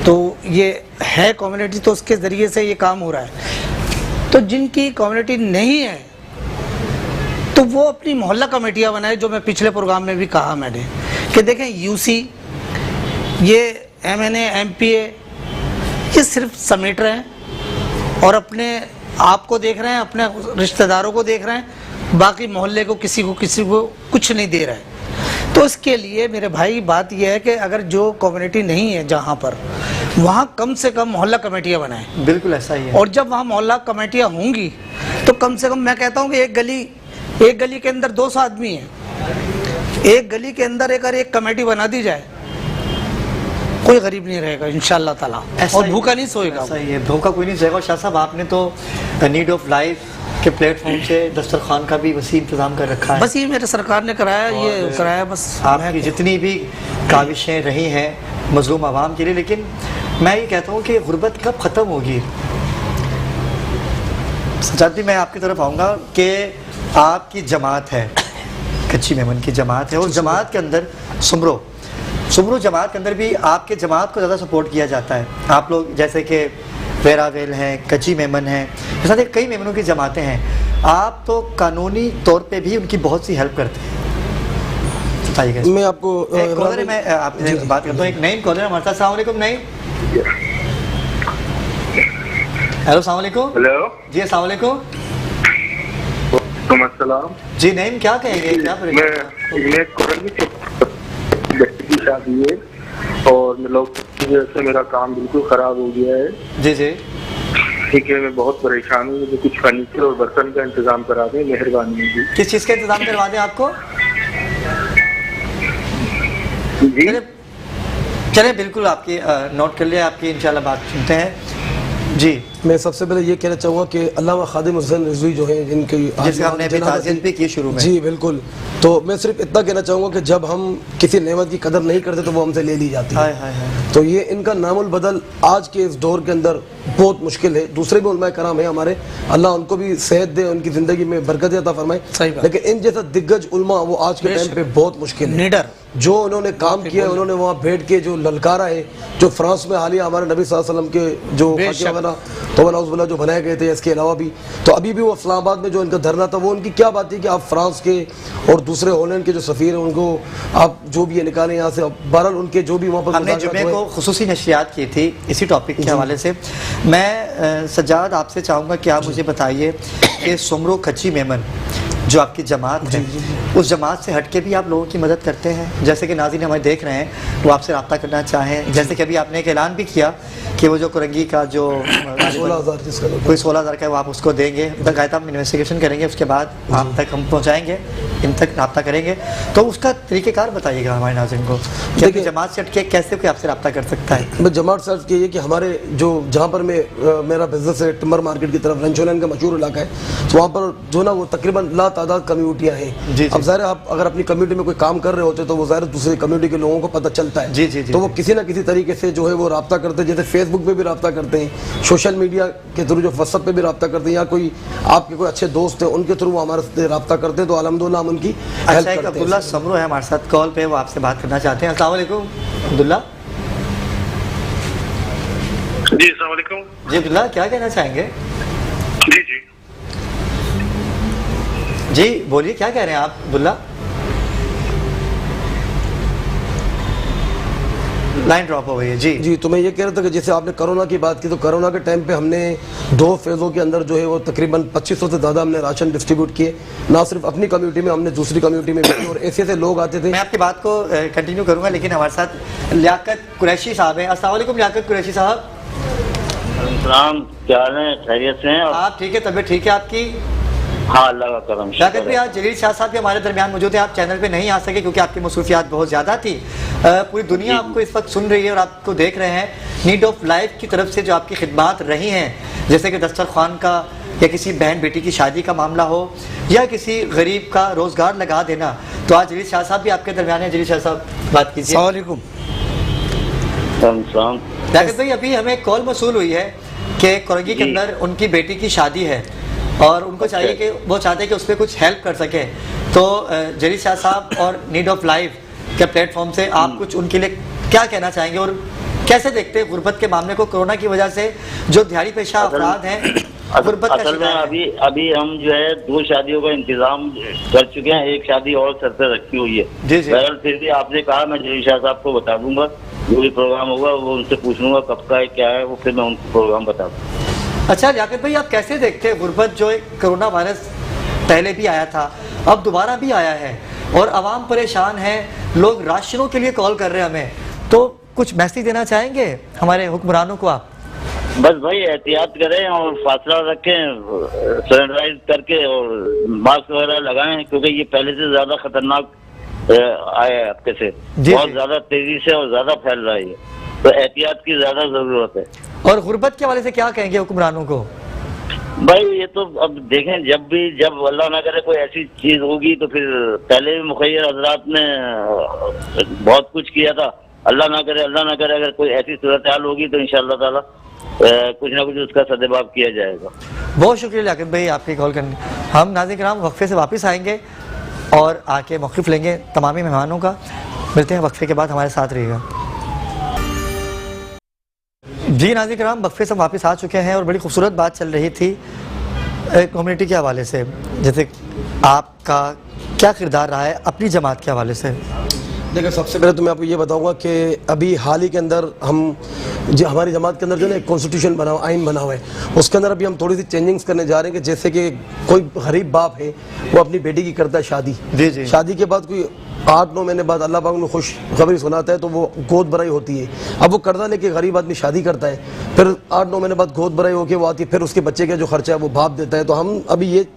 तो ये है कम्युनिटी, तो उसके ज़रिए से ये काम हो रहा है। तो जिनकी कम्युनिटी नहीं है तो वो अपनी मोहल्ला कमेटियाँ बनाए, जो मैं पिछले प्रोग्राम में भी कहा मैंने कि देखें यूसी, ये MNA MPA ये सिर्फ समेट रहे हैं और अपने आप को देख रहे हैं, अपने रिश्तेदारों को देख रहे हैं, बाकी मोहल्ले को किसी को कुछ नहीं दे रहे हैं। तो इसके लिए मेरे भाई बात यह है कि अगर जो कम्युनिटी नहीं है जहाँ पर, वहाँ कम से कम मोहल्ला कमेटियाँ बनाएं। बिल्कुल ऐसा ही है। और जब वहाँ मोहल्ला कमेटियाँ होंगी तो कम से कम मैं कहता हूँ कि एक गली के अंदर 200 आदमी हैं, एक गली के अंदर अगर एक कमेटी बना दी जाए, कोई गरीब नहीं रहेगा इंशाअल्लाह ताला, और भूखा नहीं सोएगा। ऐसा ही है, भूखा कोई नहीं सोएगा। शाह साहब आपने तो नीड ऑफ लाइफ के प्लेटफॉर्म से दस्तरखान का भी वसी इंतजाम कर रखा है। बस ये मेरे सरकार ने कराया, ये कराया बस। आपकी जितनी भी काविशें रही हैं मजलूम आवाम के लिए, लेकिन मैं ये कहता हूँ कि गुर्बत कब ख़त्म होगी। सजादी, मैं आपकी तरफ आऊँगा कि आपकी जमात है, कच्ची मेमन की जमात है, और जमात के अंदर सुमरो जमात के अंदर भी आपके जमात को ज़्यादा सपोर्ट किया जाता है। आप लोग जैसे कि वेरावेल हैं, कच्ची मेमन हैं, इस तरह कई मेमनों की जमातें हैं, आप तो कानूनी तौर पे भी उनकी बहुत सी हेल्प करते हैं। बताइएगा। मैं आपको कॉलर मैं आपसे बात करता हूँ, एक नईम कॉलर हमारे साथ। अस्सलाम वालेकुम नईम। हेलो अस्सलाम वालेकुम। हेलो जी अस्सलाम वालेकुम। जी नईम क्या कहेंगे, क्या की शादी है और लोग की वजह से मेरा काम बिल्कुल खराब हो गया है। जी जी ठीक है, मैं बहुत परेशान हूँ, मुझे कुछ फर्नीचर और बर्तन का इंतजाम करा दें, मेहरबानी होगी। किस चीज़ का इंतजाम करवा दें आपको? चले बिल्कुल, आपकी नोट कर लिया, आपकी इंशाल्लाह बात सुनते हैं। जी मैं सबसे पहले ये कहना चाहूँगा कि अल्लामा खादिम हुसैन रिजवी जो है, जिनकी जिसका हमने अभी ताज़ियत भी की शुरू में। जी बिल्कुल, तो मैं सिर्फ इतना कहना चाहूँगा कि जब हम किसी नेमत की कदर नहीं करते तो वो हमसे ले ली जाती है। तो ये इनका नामुल बदल आज के इस दौर के अंदर बहुत मुश्किल है। दूसरे भी उलमा कराम है हमारे, अल्लाह उनको भी सेहत दे, उनकी ज़िंदगी में बरकत अता फरमाए, लेकिन इन जैसा दिग्गज उलमा वो आज के टाइम पे बहुत मुश्किल है। निडर जो उन्होंने काम किया है, उन्होंने वहाँ बैठ के जो ललकारा है, जो फ्रांस में हालिया हमारे नबी सल्लल्लाहु अलैहि वसल्लम के जो तो जो बनाए गए थे, इसके अलावा भी तो अभी भी वो इस्लामाबाद में जो इनका धरना था, वो उनकी क्या बात थी कि आप फ्रांस के और दूसरे हॉलैंड के जो सफ़ीर हैं उनको आप जो भी निकालें यहाँ से। बहरहाल उनके जो भी वहाँ पर हमने जुमे को खुसूसी नशियात की थी इसी टॉपिक के हवाले से। मैं सज्जाद आपसे चाहूँगा कि आप मुझे बताइए कि सुमरो कच्ची मेमन जो आपकी जमात है, उस जमात से हटके भी आप लोगों की मदद करते हैं? जैसे कि नाज़रीन हमें देख रहे हैं, वो आपसे रब्ता करना चाहें, जैसे कि अभी आपने एक ऐलान भी किया कि वो जो कुरंगी का जो 16,000 कोई 16,000 का है वो आप उसको देंगे, बाकायदा हम इन्वेस्टिगेशन करेंगे, उसके बाद आप तक हम पहुँचाएँगे, इन तक रब्ता करेंगे। तो उसका तरीक़ेकार बताइएगा हमारे नाज़रीन को, देखिए जमात से हटके कैसे कोई आपसे रब्ता कर सकता है? मैं जमात से अर्ज़ की कि हमारे जो जहाँ पर मेरा बिजनेस है, टिम्बर मार्केट की तरफ, रंचोलन का मशहूर इलाका है, तो वहाँ पर जो ना वो तकरीबन लातादाद कम्युनिटियाँ हैं। अब ज़ाहिर आप अगर अपनी कम्युनिटी में कोई काम कर रहे होते तो वो ज़ाहिर दूसरी कम्युनिटी के लोगों को पता चलता है, तो वो किसी ना किसी तरीके से जो है वो रब्ता करते हैं, जैसे फेसबुक पे भी रब्ता करते हैं, सोशल मीडिया के थ्रू जो व्हाट्सएप पे भी रब्ता करते हैं, या कोई आपके कोई अच्छे दोस्त हैं उनके थ्रू वो हमारे से रब्ता करते हैं, तो अल्हम्दुलिल्लाह हम उनकी हेल्प करते हैं। अब्दुल्ला समरो है हमारे साथ कॉल पे, वो आपसे बात करना चाहते हैं। अस्सलाम वालेकुम अब्दुल्ला। जी अस्सलाम वालेकुम। जी अब्दुल्ला, क्या कहना चाहेंगे? जी जी जी बोलिए, क्या कह रहे हैं आप अब्दुल्ला? लाइन ड्रॉप हो गई है। जी तो मैं ये कह रहा था कि जैसे आपने कोरोना की बात की, तो कोरोना के टाइम पे हमने 2 फेज़ों के अंदर जो है वो तकरीबन 2500 से ज़्यादा हमने राशन डिस्ट्रीब्यूट किए, ना सिर्फ अपनी कम्युनिटी में, हमने दूसरी कम्युनिटी में भी, और ऐसे ऐसे लोग आते थे। मैं आपकी बात को कंटिन्यू करूंगा, लेकिन हमारे साथ लियाकत कुरैशी साहब हैं। अस्सलाम वालेकुम लियाकत कुरैशी साहब। क्या हाल है, खैरियत से हैं? आप ठीक है, तबीयत ठीक है आपकी? हाँ अल्लाह का करम। लियाकत भाई, आज जलील शाह साहब भी हमारे दरमियान मौजूद है। आप चैनल पे नहीं आ सके क्योंकि आपकी मसरूफियात बहुत ज़्यादा थी। पूरी दुनिया आपको इस वक्त सुन रही है और आपको देख रहे हैं। नीड ऑफ लाइफ की तरफ से जो आपकी खिदमात रही हैं, जैसे कि दस्तरखान का, या किसी बहन बेटी की शादी का मामला हो, या किसी गरीब का रोज़गार लगा देना, तो आज जलील शाह साहब भी आपके दरमियान है। जलील शाह साहब, बात कीजिए। अस्सलाम वालेकुम। लियाकत भाई, अभी हमें कॉल मसूल हुई है कि कुरंगी के अंदर उनकी बेटी की शादी है और उनको चाहिए कि वो चाहते हैं कि उस पर कुछ हेल्प कर सके, तो जलील शाह साहब और नीड ऑफ लाइफ के प्लेटफॉर्म से आप कुछ उनके लिए क्या कहना चाहेंगे, और कैसे देखते हैं गुर्बत के मामले को? कोरोना की वजह से जो दिहाड़ी पेशा अफराद हैं गुर्बत का असल में अभी हम जो है 2 शादियों का इंतजाम कर चुके हैं, एक शादी और सर पे रखी हुई है। बहरहाल फिर भी आपने कहा, मैं जलील शाह साहब को बता दूंगा, जो भी प्रोग्राम होगा वो उनसे पूछ लूंगा कब का है क्या है, वो फिर मैं उनको प्रोग्राम बता दूंगा। अच्छा लियाकत भाई, आप कैसे देखते हैं गुर्बत, जो एक कोरोना वायरस पहले भी आया था, अब दोबारा भी आया है और आवाम परेशान है, लोग राशनों के लिए कॉल कर रहे हैं हमें, तो कुछ मैसेज देना चाहेंगे हमारे हुक्मरानों को आप? बस भाई एहतियात करें और फासला रखें, सैनिटाइज करके और मास्क वगैरह लगाएं, क्योंकि ये पहले से ज्यादा खतरनाक आया है आपके से, बहुत ज्यादा तेजी से और ज्यादा फैल रहा है, तो एहतियात की ज्यादा जरूरत है। और गुर्बत के हवाले से क्या कहेंगे हुक्मरानों को? भाई ये तो अब देखें, जब अल्लाह ना करे कोई ऐसी चीज होगी, तो फिर पहले भी मुखैर हजरात ने बहुत कुछ किया था, अल्लाह ना करे अगर कोई ऐसी सूरत हाल होगी तो इंशाअल्लाह ताला कुछ ना कुछ उसका सद्भाव किया जाएगा। बहुत शुक्रिया लियाकत भाई आपकी कॉल करने। हम नाज़रीन किराम वक्फे से वापस आएंगे और आके मौक़िफ़ लेंगे तमामी मेहमानों का। मिलते हैं वक्फे के बाद, हमारे साथ रहिएगा। जी नाज़रीन किराम, वक्फे से वापस आ चुके हैं और बड़ी खूबसूरत बात चल रही थी कम्युनिटी के हवाले से, जैसे आपका क्या किरदार रहा है अपनी जमात के हवाले से? देखिए, सबसे पहले तो मैं आपको ये बताऊंगा कि अभी हाल ही के अंदर हमारी जमात के अंदर जो है कॉन्स्टिट्यूशन बना हुआ, आइन बना हुआ है, उसके अंदर अभी हम थोड़ी सी चेंजिंग्स करने जा रहे हैं कि जैसे कि कोई गरीब बाप है, वो अपनी बेटी की करता है शादी, शादी के बाद कोई 8-9 महीने बाद अल्लाह पाक ने खुशखबरी सुनाता है, तो वो गोद भराई होती है। अब वो कर्जा लेके गरीब आदमी शादी करता है, फिर 8-9 महीने बाद गोद भराई होके वो आती है, फिर उसके बच्चे का जो खर्चा है वो बाप देता है। तो हम अभी ये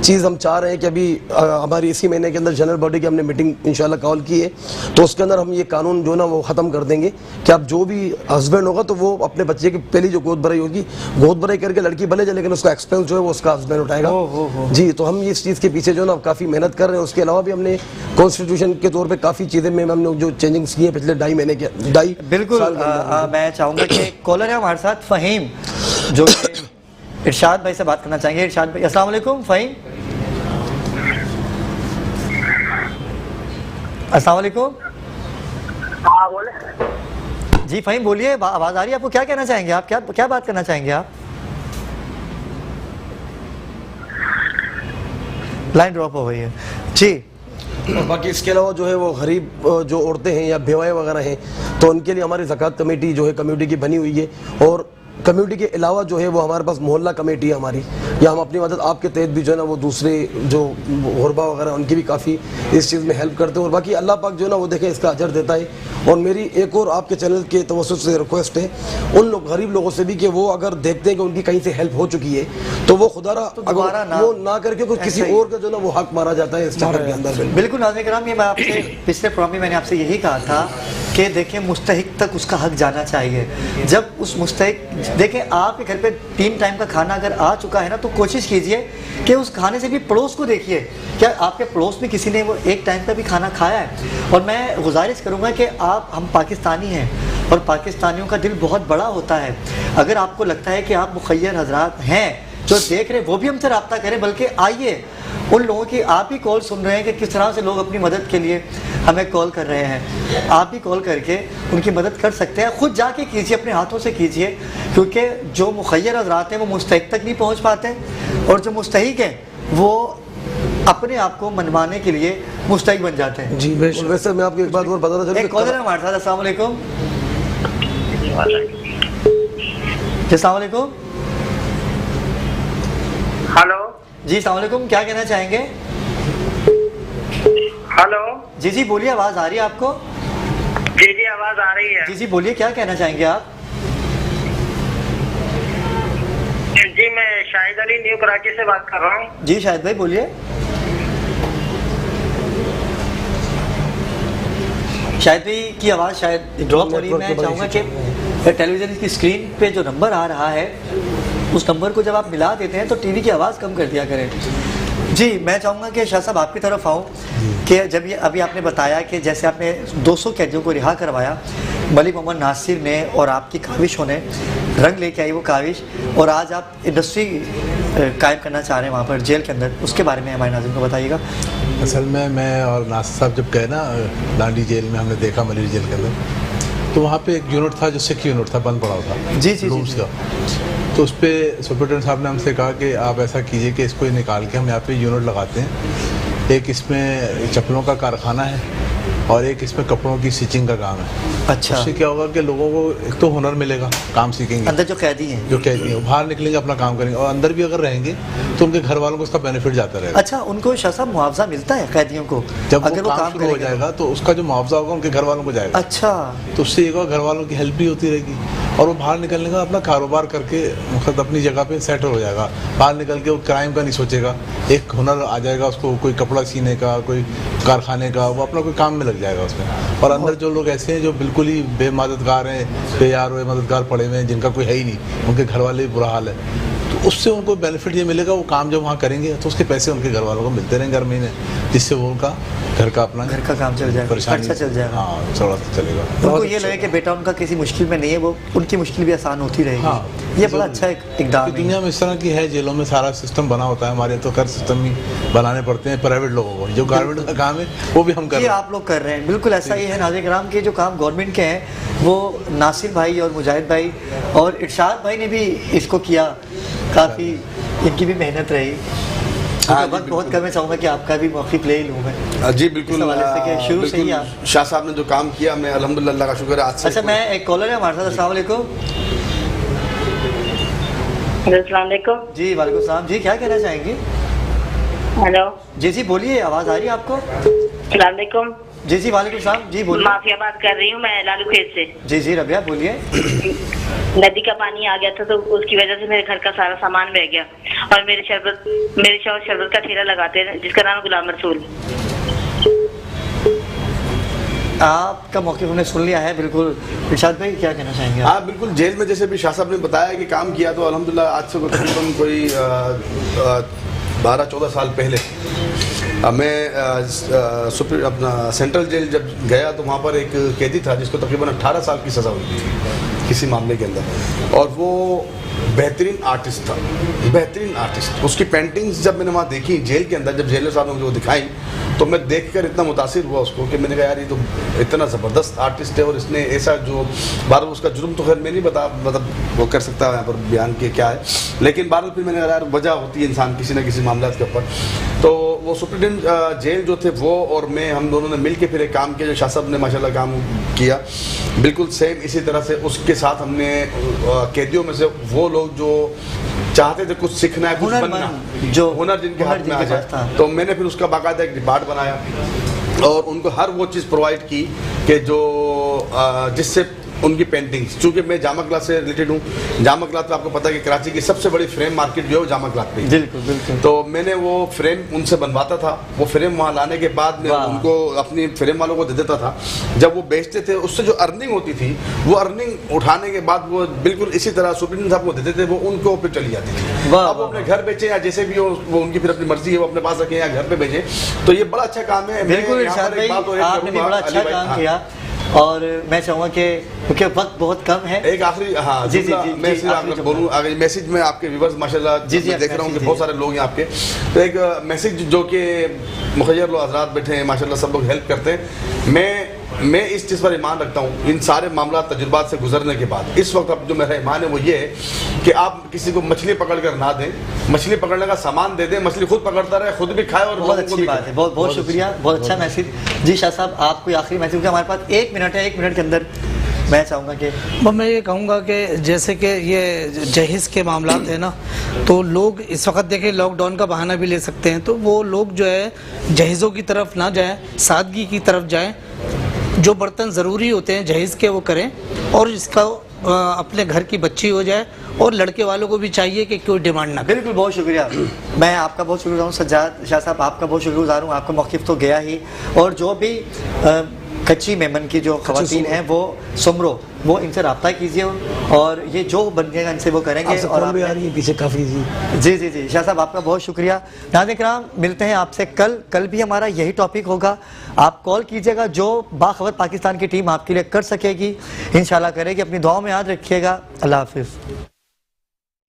चीज़ हम चाह रहे हैं कि अभी हमारी इसी महीने के अंदर जनरल बॉडी की हमने मीटिंग इंशाल्लाह कॉल की है, तो उसके अंदर हम ये कानून जो ना वो ख़त्म कर देंगे कि अब जो भी हस्बैंड होगा तो वो अपने बच्चे की पहली जो गोद भराई होगी, गोद भराई करके लड़की बने जाए, लेकिन उसका एक्सपेंस जो है वो उसका हस्बैंड उठाएगा। जी, तो हम इस चीज़ के पीछे जो ना काफ़ी मेहनत कर रहे हैं। उसके अलावा भी हमने कॉन्स्टिट्यूशन के तौर पर काफ़ी चीज़ें में हमने जो चेंजिंग्स किए पिछले 2.5 महीने के बिल्कुल। मैं चाहूँगा कि कॉलर है हमारे साथ फ़हीम, जो इरशाद भाई से बात करना चाहेंगे। इरशाद भाई, अस्सलाम वालेकुम। फ़हीम, अस्सलाम वालेकुम। हाँ बोले। जी फ़हीम बोलिए, आवाज़ आ रही है आपको? क्या कहना चाहेंगे आप, क्या बात करना चाहेंगे आप? लाइन ड्रॉप हो गई है जी। और बाकी इसके अलावा जो है वो गरीब जो औरतें हैं या बेवाएँ वगैरह हैं, तो उनके लिए हमारी ज़कात कमेटी जो है कम्युनिटी की बनी हुई है, और कम्युनिटी के अलावा जो है वो हमारे पास मोहल्ला कमेटी है हमारी, या हम अपनी मदद आपके तहत भी जो है ना वो दूसरे जो गुरबा वगैरह उनकी भी काफ़ी इस चीज़ में हेल्प करते हैं। और बाकी अल्लाह पाक जो है ना वो देखें इसका अजर देता है। और मेरी एक और आपके चैनल के तवज्जुह से रिक्वेस्ट है उन लोग गरीब लोगों से भी कि वो अगर देखते हैं कि उनकी कहीं से हेल्प हो चुकी है तो वो खुदारा वो ना करके कोई किसी और का जो ना वो हक मारा जाता है इस चक्कर के अंदर। बिल्कुल नाज़रीन किराम, ये मैं आपसे पिछले प्रोग्राम में मैंने आपसे यही कहा था कि देखें मुस्तहिक तक उसका हक जाना चाहिए। जब उस मुस्तहिक, देखें आपके घर पे 3 टाइम का खाना अगर आ चुका है ना तो कोशिश कीजिए कि उस खाने से भी पड़ोस को देखिए, क्या आपके पड़ोस में किसी ने वो 1 टाइम का भी खाना खाया है। और मैं गुजारिश करूँगा कि हम पाकिस्तानी हैं और पाकिस्तानियों का दिल बहुत बड़ा होता है। अगर आपको लगता है कि आप मुखय्यर हजरात हैं जो देख रहे, वो भी हमसे रब्ता करें, बल्कि आइए उन लोगों की, आप ही कॉल सुन रहे हैं कि किस तरह से लोग अपनी मदद के लिए हमें कॉल कर रहे हैं, आप भी कॉल करके उनकी मदद कर सकते हैं। खुद जाके कीजिए, अपने हाथों से कीजिए, क्योंकि जो मुखय्यर हजरात हैं वो मुस्तहिक तक नहीं पहुँच पाते और जो मुस्तहिक हैं वो अपने आप को मनवाने के लिए मुस्तहिक बन जाते हैं। जी वैसे मैं आपको एक बात और बताना चाहूँगा। एक कॉलर है हमारे साथ। अस्सलाम वालेकुम। अस्सलाम वालेकुम। हेलो जी अस्सलाम वालेकुम, क्या कहना चाहेंगे? हेलो जी जी बोलिए, आवाज़ आ रही है आपको? जी जी आवाज आ रही है। जी जी बोलिए, क्या कहना चाहेंगे आप? जी मैं शाहिद अली न्यू कराची से बात कर रहा हूँ। जी शाहिद भाई बोलिए। शाहिद भाई की आवाज़ शायद ड्रॉप हो रही है। मैं चाहूँगा कि टेलीविज़न की स्क्रीन पे जो नंबर आ रहा है उस नंबर को जब आप मिला देते हैं तो टीवी की आवाज़ कम कर दिया करें। जी मैं चाहूँगा कि शाह साहब आपकी तरफ आऊँ कि जब ये अभी आपने बताया कि जैसे आपने 200 कैदियों को रिहा करवाया, मलिक मोहम्मद नासिर ने और आपकी काविशों ने रंग लेके आई वो काविश, और आज आप इंडस्ट्री कायम करना चाह रहे हैं वहाँ पर जेल के अंदर, उसके बारे में हमारे नाज़रीन को बताइएगा। असल में मैं और नासिर साहब जब गए ना डांडी जेल में, हमने देखा मलिक जेल के अंदर, तो वहाँ पे एक यूनिट था जो सिख यूनिट था, बंद पड़ा था जी जी रूम्स का। तो उस पर सुपरिटेंडेंट साहब ने हमसे कहा कि आप ऐसा कीजिए कि इसको निकाल के हम यहाँ पे यूनिट लगाते हैं। एक इसमें चप्पलों का कारखाना है और एक इसमें कपड़ों की स्टिचिंग का काम है। अच्छा, उससे क्या होगा कि लोगों को एक तो हुनर मिलेगा, काम सीखेंगे। अंदर जो कैदी हैं वो बाहर निकलेंगे, अपना काम करेंगे, और अंदर भी अगर रहेंगे तो उनके घर वालों को उसका बेनिफिट जाता रहेगा। अच्छा, उनको शाह साहब मुआवजा मिलता है कैदियों को? जब अगर वो काम शुरू हो जाएगा तो उसका जो मुआवजा होगा उनके घर वालों को जाएगा। अच्छा, तो उससे एक घर वालों की हेल्प भी होती रहेगी और वो बाहर निकलने का अपना कारोबार करके मतलब अपनी जगह पे सेटल हो जाएगा। बाहर निकल के वो क्राइम का नहीं सोचेगा, एक हुनर आ जाएगा उसको, कोई कपड़ा सीने का, कोई कारखाने का, वो अपना कोई काम में लग जाएगा उसमें। और अंदर जो लोग ऐसे हैं जो बिल्कुल ही बेमददगार हैं, बेयार मददगार पड़े हुए हैं, जिनका कोई है ही नहीं, उनके घर वाले भी बुरा हाल है, तो उससे उनको बेनिफिट ये मिलेगा, वो काम जब वहाँ करेंगे तो उसके पैसे उनके घर वालों को मिलते रहेंगे हर महीने, जिससे वो उनका घर का अपना घर का काम चल जाएगा, खर्चा चल जाएगा। हाँ, थोड़ा सा चलेगा। उनको ये लगे कि बेटा उनका किसी मुश्किल में नहीं है, वो उनकी मुश्किल भी आसान होती रहेगी। हाँ, ये बड़ा अच्छा इक़दाम है। दुनिया में इस तरह की है, जेलों में सारा सिस्टम बना होता है, हमारे तो कर सिस्टम ही बनाने पड़ते हैं प्राइवेट लोगों को। जो गवर्नमेंट का काम है वो भी हम कर रहे हैं। आप लोग कर रहे हैं, बिल्कुल ऐसा ही है। नाज़रीन किराम के जो काम गवर्नमेंट के हैं वो नासिर भाई और मुजाहिद भाई और इरशाद भाई ने भी इसको किया, काफ़ी इनकी भी मेहनत रही। वक्त बहुत कम है, चाहूँगा कि आपका भी मौक़िफ़ ले लूँ मैं। जी बिल्कुल, शुरू से ही आप शाह साहब ने जो काम किया, मैं अल्हम्दुलिल्लाह अल्लाह का शुक्र है आज से। अच्छा, मैं एक कॉलर है हमारे साथ। अस्सलाम वालेकुम। जी वालेकुम सलाम। जी क्या कहना चाहेंगे? हेलो जी जी बोलिए, आवाज़ आ रही है आपको? अस्सलाम जी जी वालेकुम सलाम। जी बोलिए। माफिया बात कर रही हूँ मैं लालू खेत से। जी जी रबिया बोलिए। नदी का पानी आ गया था तो उसकी वजह से मेरे घर का सारा सामान बह गया और मेरे शौहर शरबत का ठेला लगाते हैं जिसका नाम गुलाम रसूल। आपका मौक़िफ़ हमने सुन लिया है। बिल्कुल, इरशाद भाई क्या कहना चाहेंगे? हाँ बिल्कुल, जेल में जैसे भी शाह साहब ने बताया कि काम किया, तो अल्हम्दुलिल्लाह आज से तकरीबन कोई 12-14 साल पहले मैं अपना सेंट्रल जेल जब गया तो वहाँ पर एक कैदी था जिसको तकरीबन 18 साल की सज़ा हुई थी किसी मामले के अंदर, और वो बेहतरीन आर्टिस्ट था, बेहतरीन आर्टिस्ट। उसकी पेंटिंग्स जब मैंने वहाँ देखी जेल के अंदर, जब जेलर साहब ने मुझे वो दिखाई तो मैं देखकर इतना मुतासिर हुआ उसको कि मैंने कहा यार ये तो इतना ज़बरदस्त आर्टिस्ट है और इसने ऐसा जो बार उसका जुर्म तो खैर मैं नहीं बता मतलब वो कर सकता है यहाँ पर बयान के क्या है, लेकिन बार फिर मैंने कहा यार वजह होती है इंसान किसी न किसी मामला के ऊपर। तो वो सुप्रिटेंडेंट जेल जो थे वो और मैं हम दोनों ने मिल के फिर एक काम किया जो शाह साहब ने माशाल्लाह काम किया, बिल्कुल सेम इसी तरह से उसके साथ हमने कैदियों में से वो लोग जो चाहते थे कुछ सीखना है कुछ बनना, जो हुनर जिनके हाथ में आ जाए, तो मैंने फिर उसका बाकायदा एक डिपार्ट बनाया और उनको हर वो चीज़ प्रोवाइड की कि जो जिससे उनकी पेंटिंग्स, चूँकि मैं जामा क्लास से रिलेटेड हूँ, जामा क्लास में आपको पता है कि कराची की सबसे बड़ी फ्रेम मार्केट जो है वो जामा क्लास पे, बिल्कुल बिल्कुल। तो मैंने वो फ्रेम उनसे बनवाता था, वो फ्रेम वहाँ लाने के बाद मैं उनको अपनी फ्रेम वालों को दे देता था, जब वो बेचते थे उससे जो अर्निंग होती थी वो अर्निंग उठाने के बाद वो बिल्कुल इसी तरह सुप्रीटेंडेंट साहब को देते थे, वो उनको फिर चली जाती थी। अब वो अपने घर बेचे या जैसे भी वो उनकी फिर अपनी मर्जी है वो अपने पास रखें या घर पे बेचे, तो ये बड़ा अच्छा काम है। बिल्कुल आपने भी बड़ा अच्छा काम किया और मैं चाहूँगा कि क्योंकि वक्त बहुत कम है, एक आखिरी हाँ जी जी जी मैं सिर्फ बोलूँ आगे मैसेज में आपके व्यूवर्स माशाल्लाह जी जी देख रहा हूँ कि बहुत सारे लोग हैं आपके, तो एक मैसेज जो कि मुखय्यर लोग हज़रात बैठे हैं माशाल्लाह सब लोग हेल्प करते हैं, मैं इस चीज़ पर ईमान रखता हूँ इन सारे मामला तजुर्बात से गुजरने के बाद इस वक्त अब जो मेरा ईमान है वो ये है कि आप किसी को मछली पकड़ कर ना दें, मछली पकड़ने का सामान दे दें, मछली खुद पकड़ता रहे, खुद भी खाए और बहुत अच्छी बात है, बहुत बहुत शुक्रिया, बहुत अच्छा मैसेज। जी शाह साहब आप कोई आखिरी मैसेज, हमारे पास 1 मिनट है, 1 मिनट के अंदर मैं चाहूँगा कि मैं ये कहूँगा कि जैसे कि ये जहेज़ के मामला है ना, तो लोग इस वक्त देखें लॉकडाउन का बहाना भी ले सकते हैं, तो वो लोग जो है जहेज़ों की तरफ ना जाएं, सादगी की तरफ जाएं, जो बर्तन ज़रूरी होते हैं जहेज़ के वो करें और इसका अपने घर की बच्ची हो जाए और लड़के वालों को भी चाहिए कि कोई डिमांड ना। बिल्कुल बहुत शुक्रिया, मैं आपका बहुत शुक्रिया हूँ सज्जाद शाह साहब, आपका बहुत शुक्रगुजार हूँ, आपका मौक़िफ़ तो गया ही, और जो भी कच्ची मेमन की जो ख़वातीन हैं वो सुमरो वो इनसे रब्ता कीजिए और ये जो बनेगा इनसे वो करेंगे। और आप भी आ रही है पीछे काफ़ी जी जी जी शाह साहब आपका बहुत शुक्रिया। नाज़रीन किराम मिलते हैं आपसे कल भी हमारा यही टॉपिक होगा, आप कॉल कीजिएगा, जो बाखबर पाकिस्तान की टीम आपके लिए कर सकेगी इंशाल्लाह करेगी। अपनी दुआओं में याद रखिएगा, अल्लाह हाफिज़।